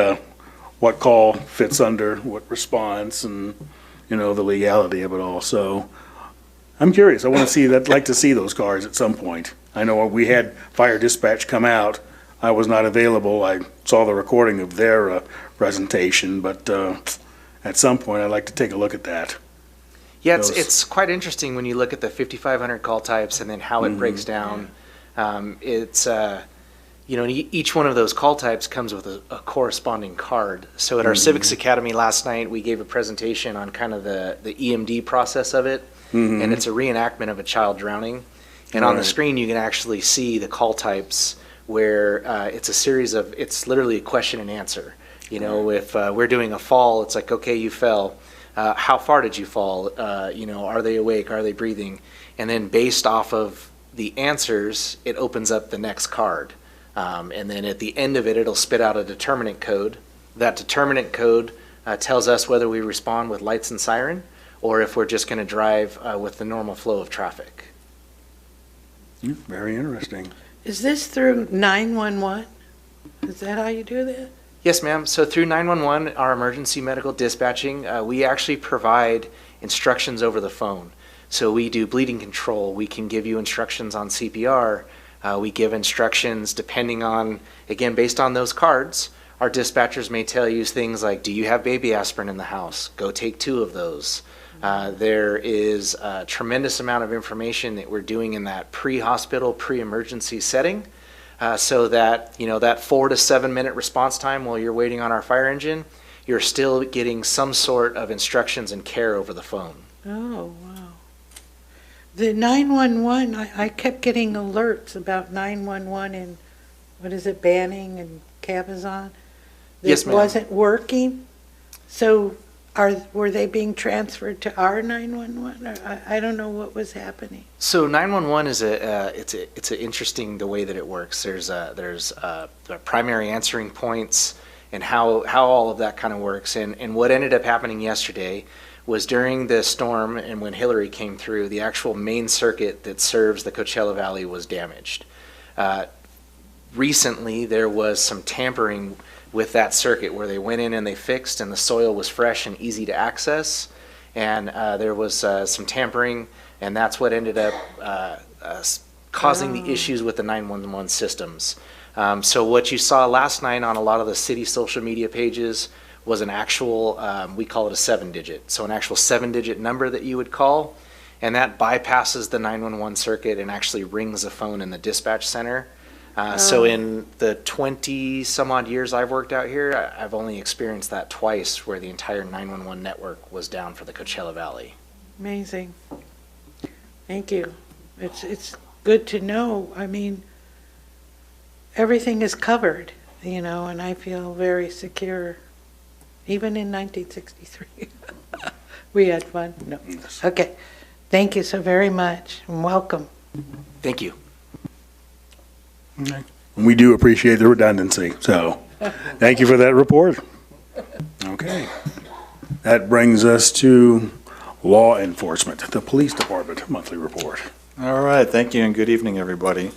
call fits under what response and, the legality of it all. So I'm curious. I want to see that. I'd like to see those cards at some point. I know we had fire dispatch come out. I was not available. I saw the recording of their presentation, but at some point I'd like to take a look at that. Yeah, it's quite interesting when you look at the 5,500 call types and then how it breaks down. Each one of those call types comes with a corresponding card. So at our Civics Academy last night, we gave a presentation on kind of the EMD process of it, and it's a reenactment of a child drowning. And on the screen, you can actually see the call types where it's a series of, it's literally a question and answer. If we're doing a fall, it's like, okay, you fell. How far did you fall? Are they awake? Are they breathing? And then based off of the answers, it opens up the next card. And then at the end of it, it'll spit out a determinant code. That determinant code tells us whether we respond with lights and siren or if we're just going to drive with the normal flow of traffic. Very interesting. Is this through 911? Is that how you do that? Yes, ma'am. So through 911, our emergency medical dispatching, we actually provide instructions over the phone. So we do bleeding control. We can give you instructions on CPR. We give instructions depending on, again, based on those cards. Our dispatchers may tell you things like, do you have baby aspirin in the house? Go take 2 of those. There is a tremendous amount of information that we're doing in that pre-hospital, pre-emergency setting. So that, that 4 to 7 minute response time while you're waiting on our fire engine, you're still getting some sort of instructions and care over the phone. Oh, wow. The 911, I kept getting alerts about 911 and, Banning and Cabazon? Yes, ma'am. It wasn't working? So were they being transferred to our 911? I don't know what was happening. So 911 is it's interesting the way that it works. There's primary answering points and how all of that kind of works. And what ended up happening yesterday was during the storm and when Hillary came through, the actual main circuit that serves the Coachella Valley was damaged. Recently, there was some tampering with that circuit where they went in and they fixed and the soil was fresh and easy to access. And there was some tampering, and that's what ended up causing the issues with the 911 systems. So what you saw last night on a lot of the city social media pages was an actual, we call it a 7-digit. So an actual 7-digit number that you would call, and that bypasses the 911 circuit and actually rings a phone in the dispatch center. So in the 20 some odd years I've worked out here, I've only experienced that twice where the entire 911 network was down for the Coachella Valley. Amazing. Thank you. It's good to know. I mean, everything is covered. you know, and I feel very secure, even in 1963. We had fun. No. Okay. Thank you so very much, and welcome. Thank you. Okay. We do appreciate the redundancy, so thank you for that report. Okay. That brings us to law enforcement, the police department monthly report. All right, thank you and good evening, everybody.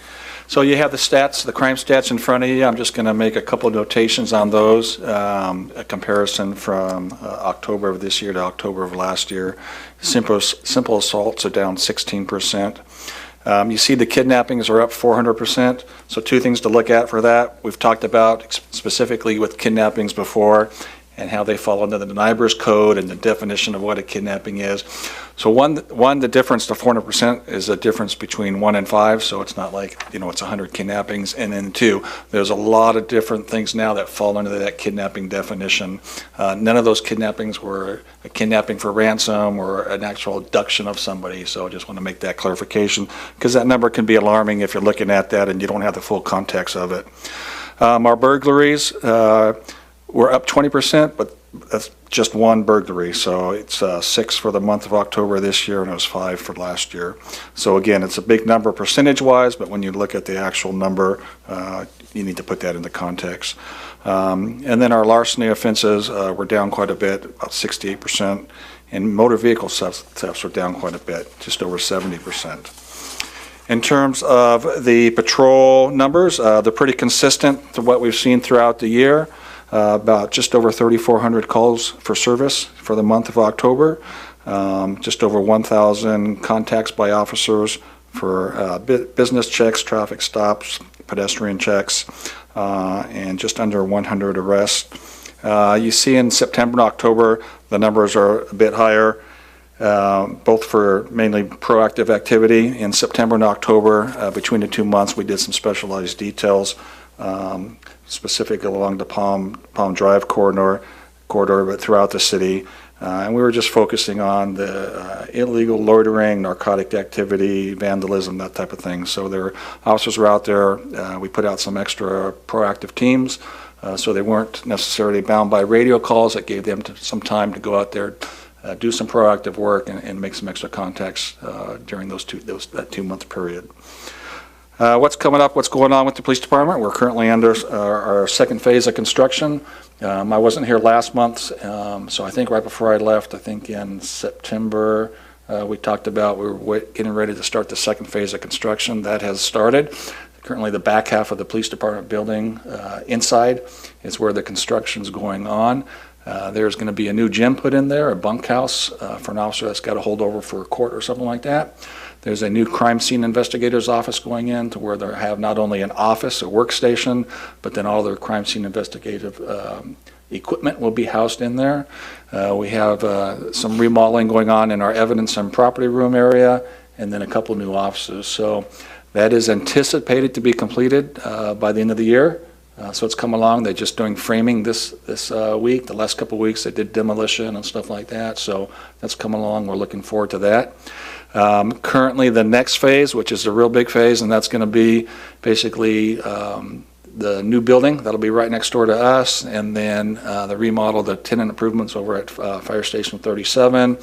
So you have the stats, the crime stats in front of you. I'm just going to make a couple of notations on those, a comparison from October of this year to October of last year. Simple assaults are down 16%. You see the kidnappings are up 400%. So two things to look at for that. We've talked about specifically with kidnappings before and how they fall under the NIBRS code and the definition of what a kidnapping is. So one, the difference to 400% is a difference between 1 and 5, so it's not like, you know, it's 100 kidnappings. And then 2, there's a lot of different things now that fall under that kidnapping definition. None of those kidnappings were a kidnapping for ransom or an actual abduction of somebody, so I just want to make that clarification, because that number can be alarming if you're looking at that and you don't have the full context of it. Our burglaries, we're up 20%, but that's just one burglary. So it's 6 for the month of October this year, and it was 5 for last year. So again, it's a big number percentage-wise, but when you look at the actual number, you need to put that into context. And then our larceny offenses were down quite a bit, about 68%, and motor vehicle thefts were down quite a bit, just over 70%. In terms of the patrol numbers, they're pretty consistent to what we've seen throughout the year. About just over 3,400 calls for service for the month of October, just over 1,000 contacts by officers for business checks, traffic stops, pedestrian checks, and just under 100 arrests. You see in September and October, the numbers are a bit higher, both for mainly proactive activity. In September and October, between the 2 months, we did some specialized details, specifically along the Palm Drive corridor, but throughout the city. And we were just focusing on the illegal loitering, narcotic activity, vandalism, that type of thing. So their officers were out there. We put out some extra proactive teams, so they weren't necessarily bound by radio calls. That gave them some time to go out there, do some proactive work, and make some extra contacts during that 2-month period. What's coming up, what's going on with the police department? We're currently under our second phase of construction. I wasn't here last month, so I think right before I left, I think in September, we talked about we were getting ready to start the second phase of construction. That has started. Currently the back half of the police department building inside is where the construction's going on. There's going to be a new gym put in there, a bunkhouse for an officer that's got a holdover for a court or something like that. There's a new crime scene investigator's office going in to where they have not only an office, a workstation, but then all their crime scene investigative equipment will be housed in there. We have some remodeling going on in our evidence and property room area, and then a couple new offices. So that is anticipated to be completed by the end of the year. So it's come along. They're just doing framing this week. The last couple of weeks they did demolition and stuff like that. So that's come along. We're looking forward to that. Currently the next phase, which is a real big phase, and that's going to be basically the new building that'll be right next door to us, and then the remodel, the tenant improvements over at Fire Station 37,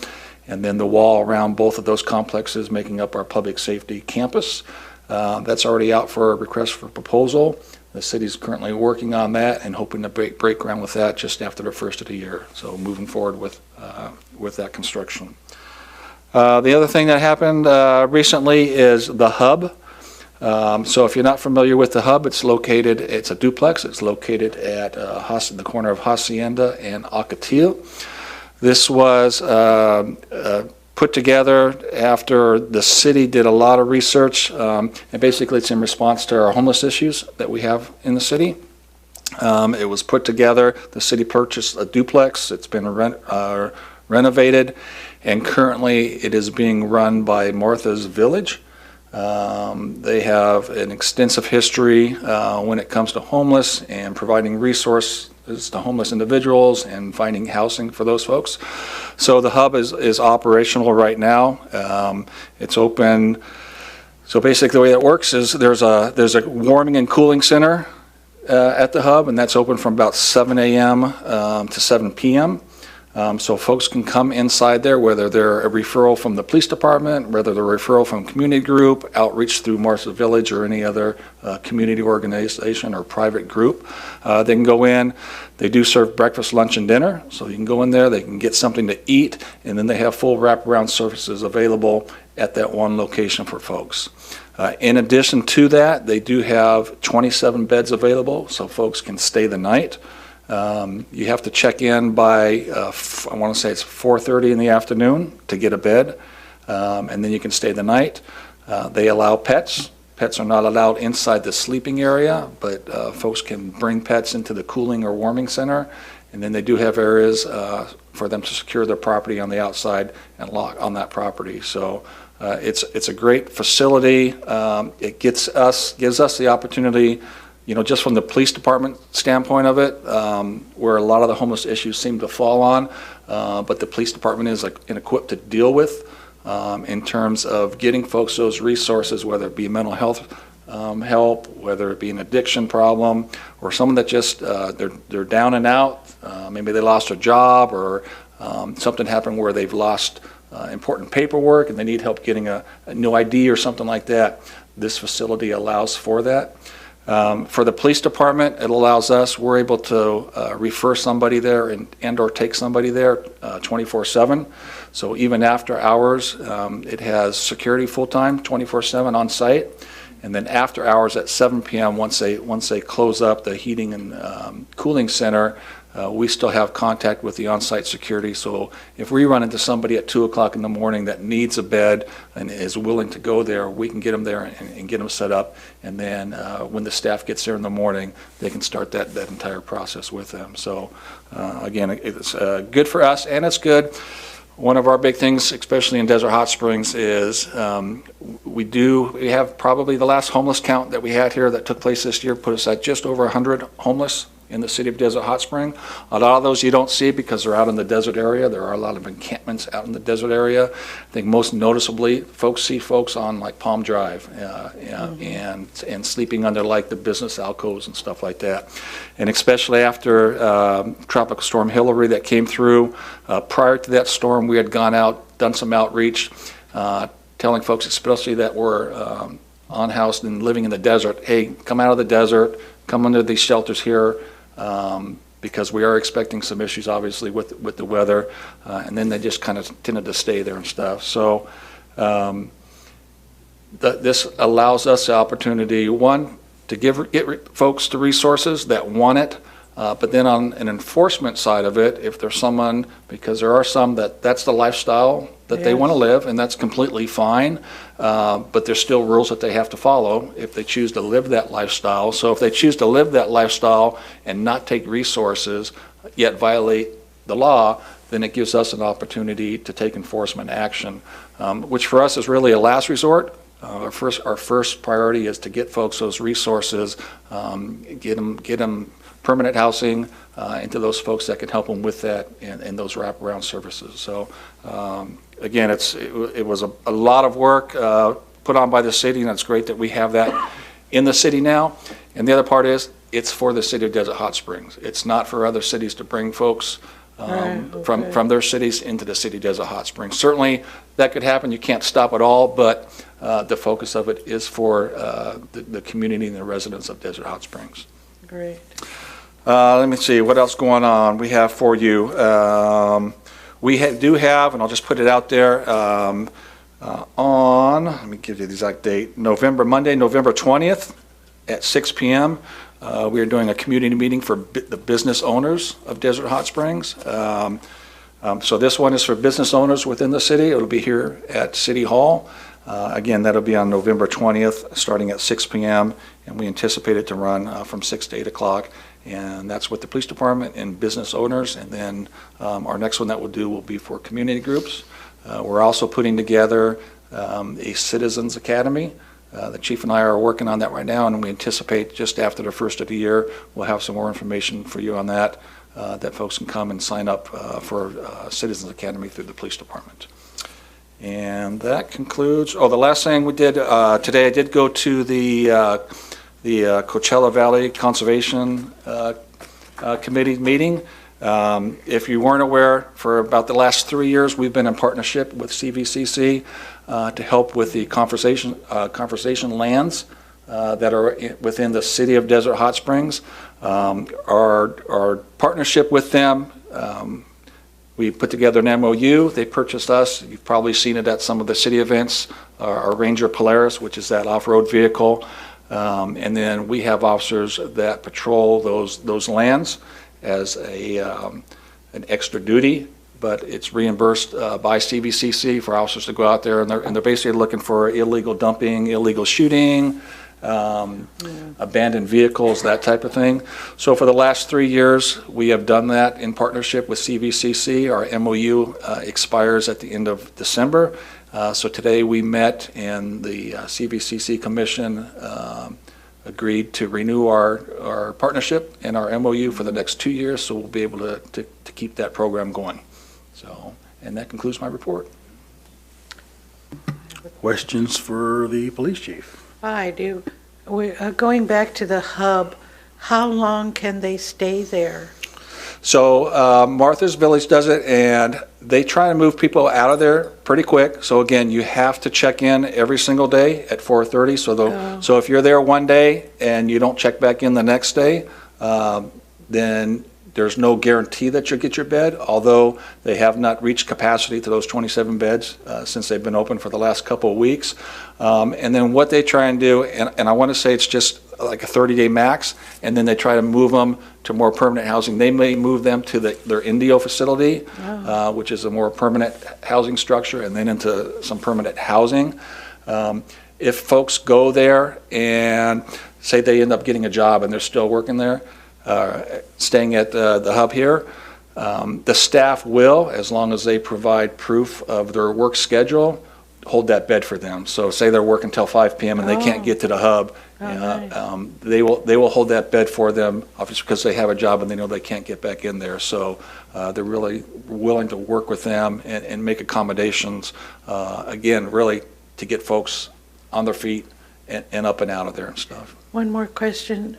and then the wall around both of those complexes making up our public safety campus. That's already out for a request for proposal. The city's currently working on that and hoping to break ground with that just after the first of the year. So moving forward with that construction. The other thing that happened recently is the hub. So if you're not familiar with the hub, it's a duplex. It's located at the corner of Hacienda and Ocotillo. This was put together after the city did a lot of research, and basically it's in response to our homeless issues that we have in the city. It was put together, the city purchased a duplex, it's been renovated, and currently it is being run by Martha's Village. They have an extensive history when it comes to homeless and providing resources to homeless individuals and finding housing for those folks. So the hub is operational right now. It's open. So basically the way it works is there's a warming and cooling center at the hub, and that's open from about 7 a.m. To 7 p.m. So folks can come inside there, whether they're a referral from the police department, whether they're a referral from community group, outreach through Marshall Village or any other community organization or private group. They can go in. They do serve breakfast, lunch, and dinner. So you can go in there, they can get something to eat, and then they have full wraparound services available at that one location for folks. In addition to that, they do have 27 beds available, so folks can stay the night. You have to check in by, I want to say it's 4:30 in the afternoon to get a bed, and then you can stay the night. They allow pets. Pets are not allowed inside the sleeping area, but folks can bring pets into the cooling or warming center, and then they do have areas for them to secure their property on the outside and lock on that property. So it's a great facility. It gives us the opportunity, you know, just from the police department standpoint of it, where a lot of the homeless issues seem to fall on, but the police department is equipped to deal with in terms of getting folks those resources, whether it be mental health help, whether it be an addiction problem, or someone that just they're down and out. Maybe they lost their job, or something happened where they've lost important paperwork and they need help getting a new ID or something like that. This facility allows for that. For the police department, it allows us, we're able to refer somebody there and or take somebody there 24/7. So even after hours, it has security full-time, 24/7 on site. And then after hours at 7 p.m., once they close up the heating and cooling center, we still have contact with the on-site security. So if we run into somebody at 2 o'clock in the morning that needs a bed and is willing to go there, we can get them there and get them set up. And then when the staff gets there in the morning, they can start that entire process with them. So again, it's good for us, and it's good. One of our big things, especially in Desert Hot Springs, is we have probably the last homeless count that we had here that took place this year put us at just over 100 homeless in the city of Desert Hot Spring. A lot of those you don't see because they're out in the desert area. There are a lot of encampments out in the desert area. I think most noticeably, folks see folks on like Palm Drive and sleeping under like the business alcoves and stuff like that. And especially after Tropical Storm Hillary that came through, prior to that storm, we had gone out, done some outreach, telling folks, especially that were unhoused and living in the desert, hey, come out of the desert, come under these shelters here, because we are expecting some issues, obviously, with the weather, and then they just kind of tended to stay there and stuff. So this allows us the opportunity, one, to get folks the resources that want it, but then on an enforcement side of it, if there's someone, because there are some that's the lifestyle that they want to live, and that's completely fine, but there's still rules that they have to follow if they choose to live that lifestyle. So if they choose to live that lifestyle and not take resources, yet violate the law, then it gives us an opportunity to take enforcement action, which for us is really a last resort. Our first priority is to get folks those resources, get them permanent housing, into those folks that can help them with that and those wraparound services. So again, it was a lot of work put on by the city, and it's great that we have that in the city now. And the other part is it's for the city of Desert Hot Springs. It's not for other cities to bring folks from their cities into the city of Desert Hot Springs. Certainly that could happen. You can't stop it all, but the focus of it is for the community and the residents of Desert Hot Springs. Great. Let me see, what else going on we have for you. We do have, and I'll just put it out there, let me give you the exact date, Monday, November 20th at 6 p.m. We are doing a community meeting for the business owners of Desert Hot Springs. So this one is for business owners within the city. It'll be here at City Hall. Again, that'll be on November 20th, starting at 6 p.m., and we anticipate it to run from 6 to 8 o'clock. And that's with the police department and business owners. And then our next one that we'll do will be for community groups. We're also putting together a Citizens Academy. The chief and I are working on that right now, and we anticipate just after the first of the year, we'll have some more information for you on that, that folks can come and sign up for Citizens Academy through the police department. And that concludes, the last thing we did today, I did go to the the Coachella Valley Conservation Committee meeting. If you weren't aware, for about the last 3 years, we've been in partnership with CVCC to help with the conservation lands that are within the city of Desert Hot Springs. Our partnership with them, we put together an MOU. They purchased us. You've probably seen it at some of the city events. Our Ranger Polaris, which is that off-road vehicle. And then we have officers that patrol those lands as an extra duty, but it's reimbursed by CVCC for officers to go out there, and they're basically looking for illegal dumping, illegal shooting, abandoned vehicles, that type of thing. So for the last 3 years, we have done that in partnership with CVCC. Our MOU expires at the end of December. So today we met, and the CVCC Commission agreed to renew our partnership and our MOU for the next 2 years, so we'll be able to keep that program going. So, and that concludes my report. Questions for the police chief? I do. Going back to the hub, how long can they stay there? So Martha's Village does it, and they try to move people out of there pretty quick. So again, you have to check in every single day at 4:30. So if you're there one day and you don't check back in the next day, then there's no guarantee that you'll get your bed, although they have not reached capacity to those 27 beds since they've been open for the last couple of weeks. And then what they try and do, and I want to say it's just like a 30-day max, and then they try to move them to more permanent housing. They may move them to their Indio facility, which is a more permanent housing structure, and then into some permanent housing. If folks go there and say they end up getting a job and they're still working there, staying at the hub here, the staff will, as long as they provide proof of their work schedule, hold that bed for them. So say they're working till 5 p.m. and they can't get to the hub, nice. they will hold that bed for them, obviously because they have a job and they know they can't get back in there. So they're really willing to work with them and make accommodations, again, really to get folks on their feet and up and out of there and stuff. One more question.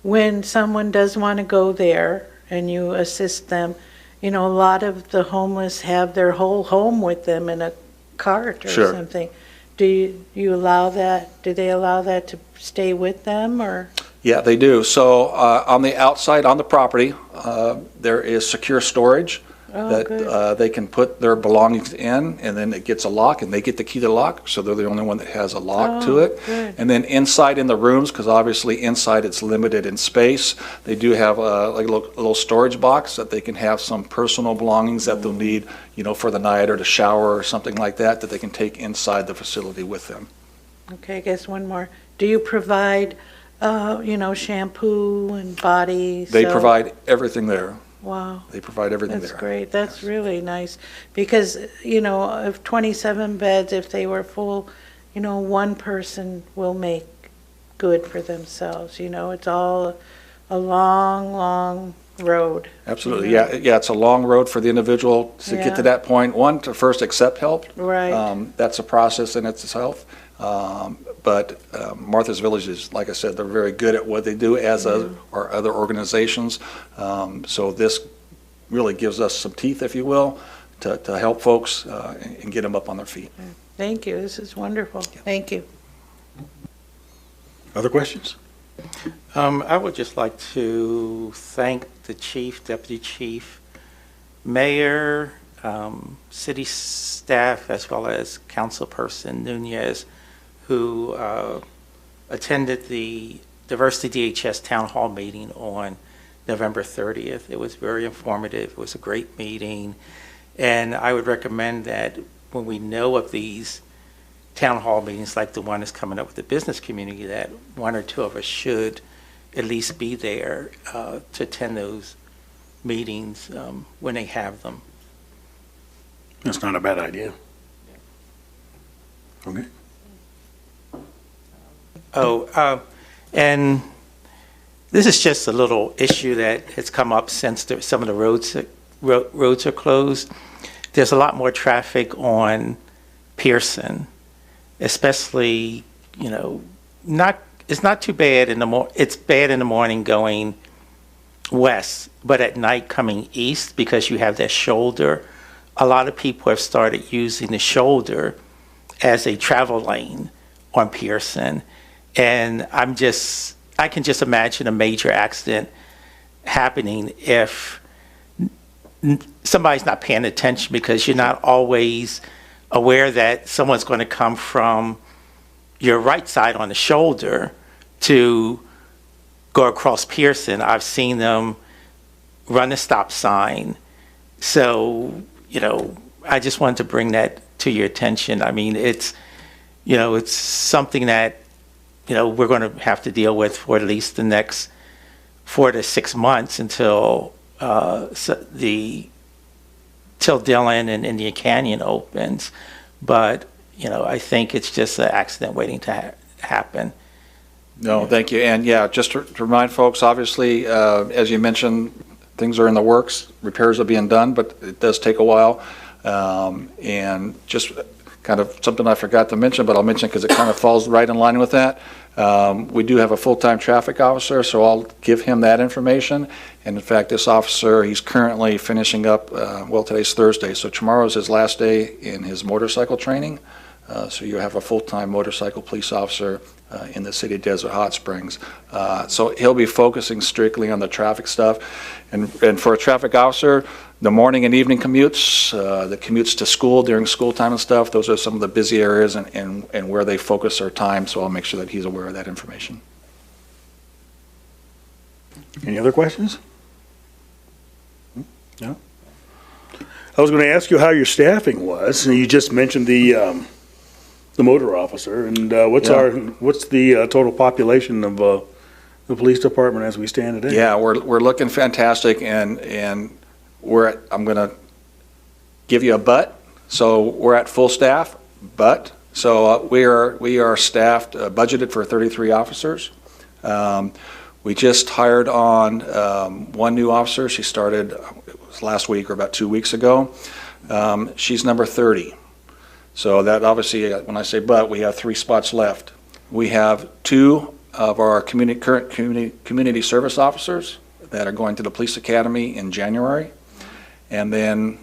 When someone does want to go there and you assist them, you know, a lot of the homeless have their whole home with them in a cart or Sure. something. Do you allow that? Do they allow that to stay with them, or? Yeah, they do. So on the outside, on the property, there is secure storage that they can put their belongings in, and then it gets a lock, and they get the key to the lock, so they're the only one that has a lock to it. Good. And then inside in the rooms, because obviously inside it's limited in space, they do have like a little storage box that they can have some personal belongings that they'll need, you know, for the night or to shower or something like that, that they can take inside the facility with them. Okay, I guess one more. Do you provide, you know, shampoo and body They soap? provide everything there. Wow. They provide everything That's there. great. That's really nice. Because, you know, if 27 beds, if they were full, you know, one person will make good for themselves. You know, it's all a long, long road. Absolutely, yeah, it's a long road for the individual to get to that point. One, to first accept help. Right. That's a process in itself. But Martha's Village is, like I said, they're very good at what they do, as are other organizations. So this really gives us some teeth, if you will, to help folks and get them up on their feet. Thank you. This is wonderful. Thank you. Other questions? I would just like to thank the chief, deputy chief, mayor, city staff, as well as councilperson Nunez, who attended the Diversity DHS Town Hall meeting on November 30th. It was very informative. It was a great meeting. And I would recommend that when we know of these town hall meetings like the one that's coming up with the business community, that one or two of us should at least be there to attend those meetings when they have them. That's not a bad idea. Okay. And this is just a little issue that has come up since some of the roads are closed. There's a lot more traffic on Pearson, especially, you know, not it's not too bad it's bad in the morning going west, but at night coming east, because you have that shoulder, a lot of people have started using the shoulder as a travel lane on Pearson. And I can just imagine a major accident happening if somebody's not paying attention, because you're not always aware that someone's going to come from your right side on the shoulder to go across Pearson. I've seen them run the stop sign. So, I just wanted to bring that to your attention. I mean, it's something that, we're going to have to deal with for at least the next 4 to 6 months until till Dillon and Indian Canyon opens. But, I think it's just an accident waiting to happen. No, thank you. And yeah, just to remind folks, obviously, as you mentioned, things are in the works. Repairs are being done, but it does take a while. And just kind of something I forgot to mention, but I'll mention because it kind of falls right in line with that. We do have a full-time traffic officer, so I'll give him that information. And in fact, this officer, he's currently finishing up, well, today's Thursday, so tomorrow's his last day in his motorcycle training. So you have a full-time motorcycle police officer in the city of Desert Hot Springs. So he'll be focusing strictly on the traffic stuff. And for a traffic officer, the morning and evening commutes, the commutes to school during school time and stuff, those are some of the busy areas and where they focus their time, so I'll make sure that he's aware of that information. Any other questions? No? I was going to ask you how your staffing was, and you just mentioned the motor officer, and what's the total population of the police department as we stand today? Yeah, we're looking fantastic, and I'm going to give you a but. So we're at full staff, but so we are staffed, budgeted for 33 officers. We just hired on one new officer. She started, it was last week or about 2 weeks ago. She's number 30. So that obviously, when I say but, we have 3 spots left. We have 2 of our current community service officers that are going to the police academy in January. And then,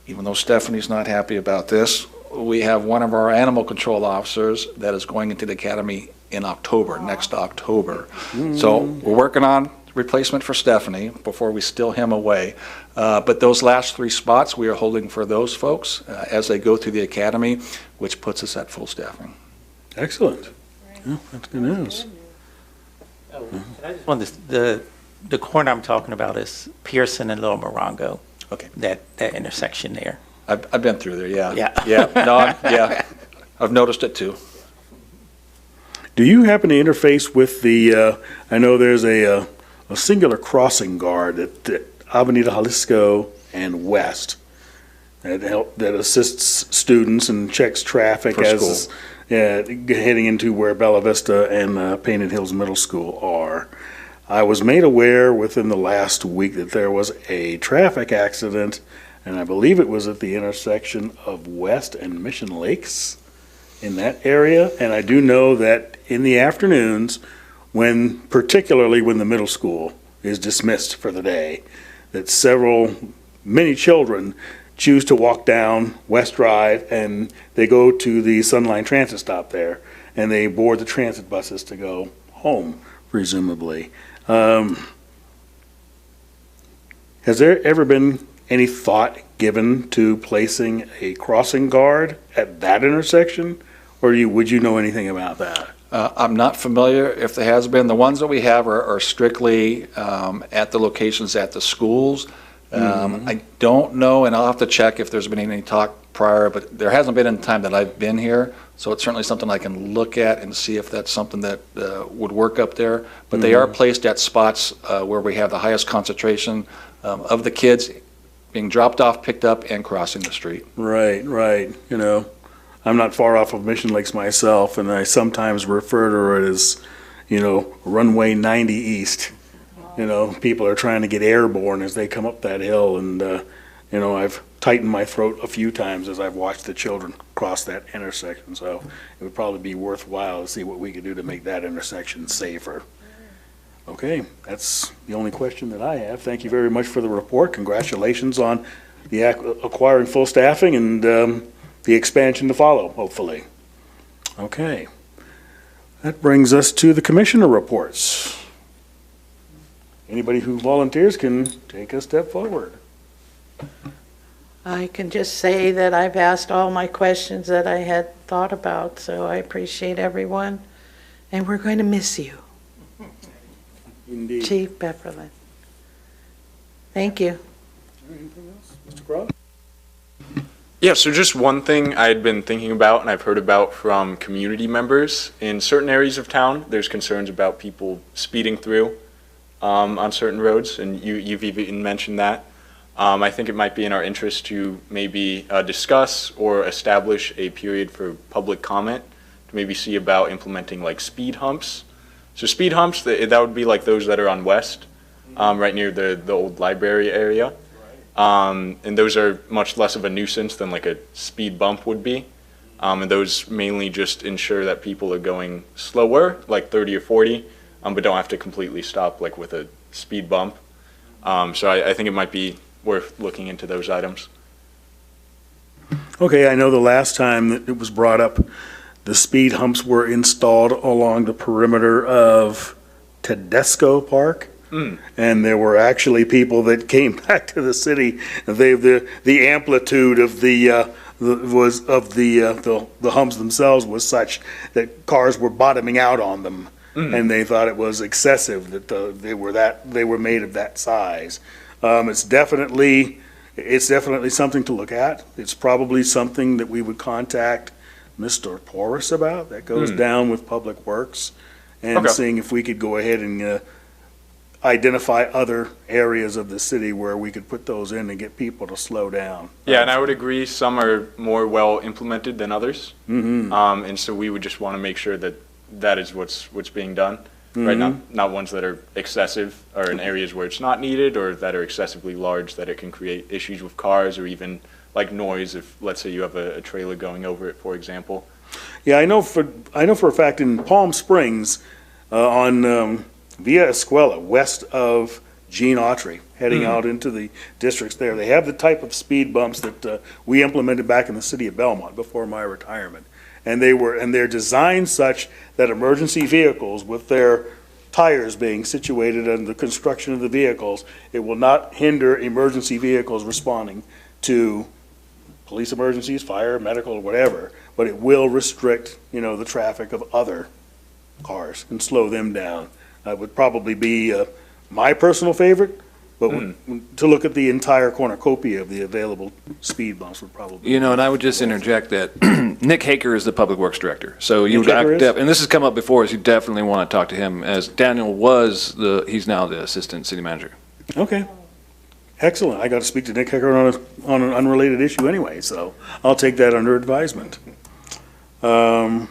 even though Stephanie's not happy about this, we have one of our animal control officers that is going into the academy in October, next October. So we're working on replacement for Stephanie before we steal him away. But those last 3 spots, we are holding for those folks as they go through the academy, which puts us at full staffing. Excellent. Yeah, that's good news. I just wanted the corner I'm talking about is Pearson and Little Morongo. Okay. That intersection there. I've been through there, yeah. Yeah. Yeah, no, yeah. I've noticed it too. Do you happen to interface with the, I know there's a singular crossing guard at Avenida Jalisco and West that assists students and checks traffic For as school. Heading into where Bella Vista and Painted Hills Middle School are. I was made aware within the last week that there was a traffic accident, and I believe it was at the intersection of West and Mission Lakes in that area. And I do know that in the afternoons, particularly when the middle school is dismissed for the day, that many children choose to walk down West Drive, and they go to the Sunline Transit stop there, and they board the transit buses to go home, presumably. Has there ever been any thought given to placing a crossing guard at that intersection, or would you know anything about that? I'm not familiar if there has been. The ones that we have are strictly at the locations at the schools. I don't know, and I'll have to check if there's been any talk prior, but there hasn't been in the time that I've been here, so it's certainly something I can look at and see if that's something that would work up there. But they are placed at spots where we have the highest concentration of the kids being dropped off, picked up, and crossing the street. Right. I'm not far off of Mission Lakes myself, and I sometimes refer to it as, runway 90 East. People are trying to get airborne as they come up that hill, and, I've tightened my throat a few times as I've watched the children cross that intersection. So it would probably be worthwhile to see what we could do to make that intersection safer. Okay, that's the only question that I have. Thank you very much for the report. Congratulations on the acquiring full staffing and the expansion to follow, hopefully. Okay. That brings us to the commissioner reports. Anybody who volunteers can take a step forward. I can just say that I've asked all my questions that I had thought about, so I appreciate everyone, and we're going to miss you. Indeed. Chief Pepperlin. Thank you. Anything else? Mr. Cross? Yeah, so just one thing I had been thinking about and I've heard about from community members. In certain areas of town, there's concerns about people speeding through on certain roads, and you've even mentioned that. I think it might be in our interest to maybe discuss or establish a period for public comment to maybe see about implementing like speed humps. So speed humps, that would be like those that are on West, right near the old library area. And those are much less of a nuisance than like a speed bump would be. And those mainly just ensure that people are going slower, like 30 or 40, but don't have to completely stop like with a speed bump. So I think it might be worth looking into those items. Okay, I know the last time that it was brought up, the speed humps were installed along the perimeter of Tedesco Park. And there were actually people that came back to the city. The amplitude of the humps themselves was such that cars were bottoming out on them, and they thought it was excessive that they were made of that size. It's definitely something to look at. It's probably something that we would contact Mr. Porras about. That goes down with Public Works, and seeing if we could go ahead and identify other areas of the city where we could put those in and get people to slow down. Yeah, and I would agree some are more well implemented than others. And so we would just want to make sure that that is what's being done. Right, not ones that are excessive or in areas where it's not needed, or that are excessively large that it can create issues with cars, or even like noise if, let's say, you have a trailer going over it, for example. Yeah, I know for a fact in Palm Springs, on Via Escuela, west of Gene Autry, heading out into the districts there, they have the type of speed bumps that we implemented back in the city of Belmont before my retirement. And they're designed such that emergency vehicles, with their tires being situated on the construction of the vehicles, it will not hinder emergency vehicles responding to police emergencies, fire, medical, or whatever, but it will restrict, the traffic of other cars and slow them down. Would probably be my personal favorite, but to look at the entire cornucopia of the available speed bumps would probably. And I would just interject that Nick Haker is the Public Works Director. So you would, Haker is? and this has come up before, so you definitely want to talk to him, as Daniel he's now the Assistant City Manager. Okay. Excellent. I got to speak to Nick Haker on an unrelated issue anyway, so I'll take that under advisement. Are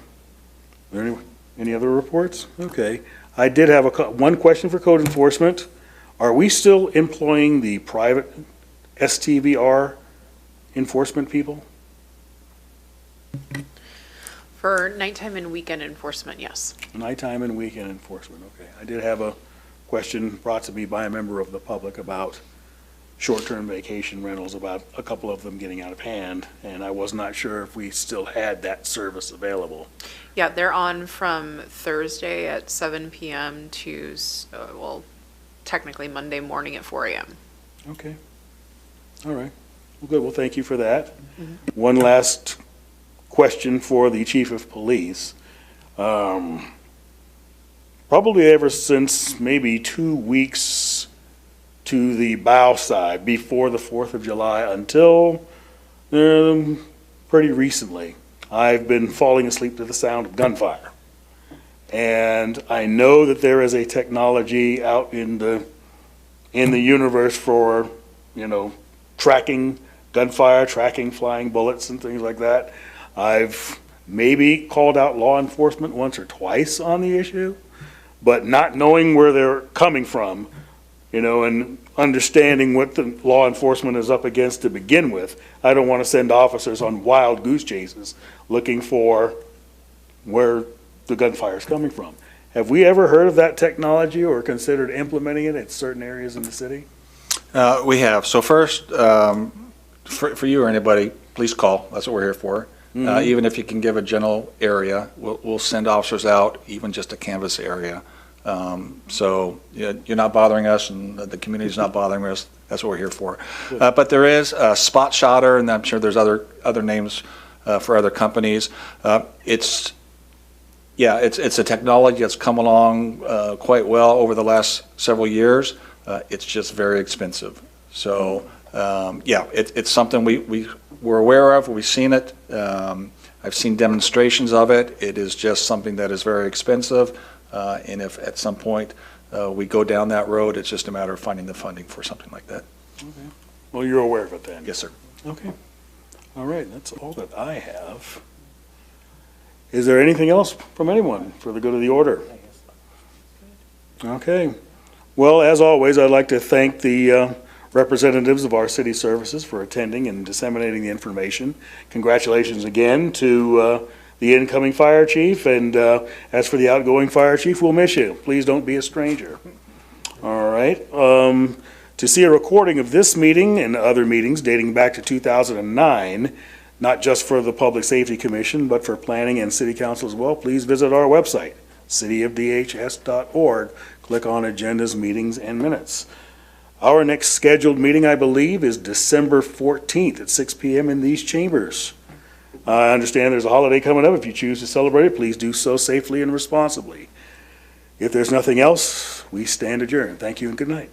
there any other reports? Okay. I did have one question for code enforcement. Are we still employing the private STVR enforcement people? For nighttime and weekend enforcement, yes. Nighttime and weekend enforcement, okay. I did have a question brought to me by a member of the public about short-term vacation rentals, about a couple of them getting out of hand, and I was not sure if we still had that service available. Yeah, they're on from Thursday at 7 p.m. to, technically Monday morning at 4 a.m. Okay. All right. Well, good. Well, thank you for that. One last question for the Chief of Police. Probably ever since maybe 2 weeks to the bow side before the 4th of July until pretty recently, I've been falling asleep to the sound of gunfire. And I know that there is a technology out in the universe for, tracking gunfire, tracking flying bullets and things like that. I've maybe called out law enforcement once or twice on the issue, but not knowing where they're coming from, and understanding what the law enforcement is up against to begin with. I don't want to send officers on wild goose chases looking for where the gunfire is coming from. Have we ever heard of that technology or considered implementing it in certain areas in the city? We have. So first, for you or anybody, please call. That's what we're here for. Even if you can give a general area, we'll send officers out, even just a canvas area. So you're not bothering us, and the community's not bothering us. That's what we're here for. But there is a Spot Shotter, and I'm sure there's other names for other companies. It's a technology that's come along quite well over the last several years. It's just very expensive. So it's something we're aware of. We've seen it. I've seen demonstrations of it. It is just something that is very expensive. And if at some point we go down that road, it's just a matter of finding the funding for something like that. Okay. Well, you're aware of it then? Yes, sir. Okay. All right, that's all that I have. Is there anything else from anyone for the good of the order? Okay. Well, as always, I'd like to thank the representatives of our city services for attending and disseminating the information. Congratulations again to the incoming fire chief, and as for the outgoing fire chief, we'll miss you. Please don't be a stranger. All right. To see a recording of this meeting and other meetings dating back to 2009, not just for the Public Safety Commission, but for planning and city council as well, please visit our website, cityofdhs.org. Click on agendas, meetings, and minutes. Our next scheduled meeting, I believe, is December 14th at 6 p.m. in these chambers. I understand there's a holiday coming up. If you choose to celebrate it, please do so safely and responsibly. If there's nothing else, we stand adjourned. Thank you and good night.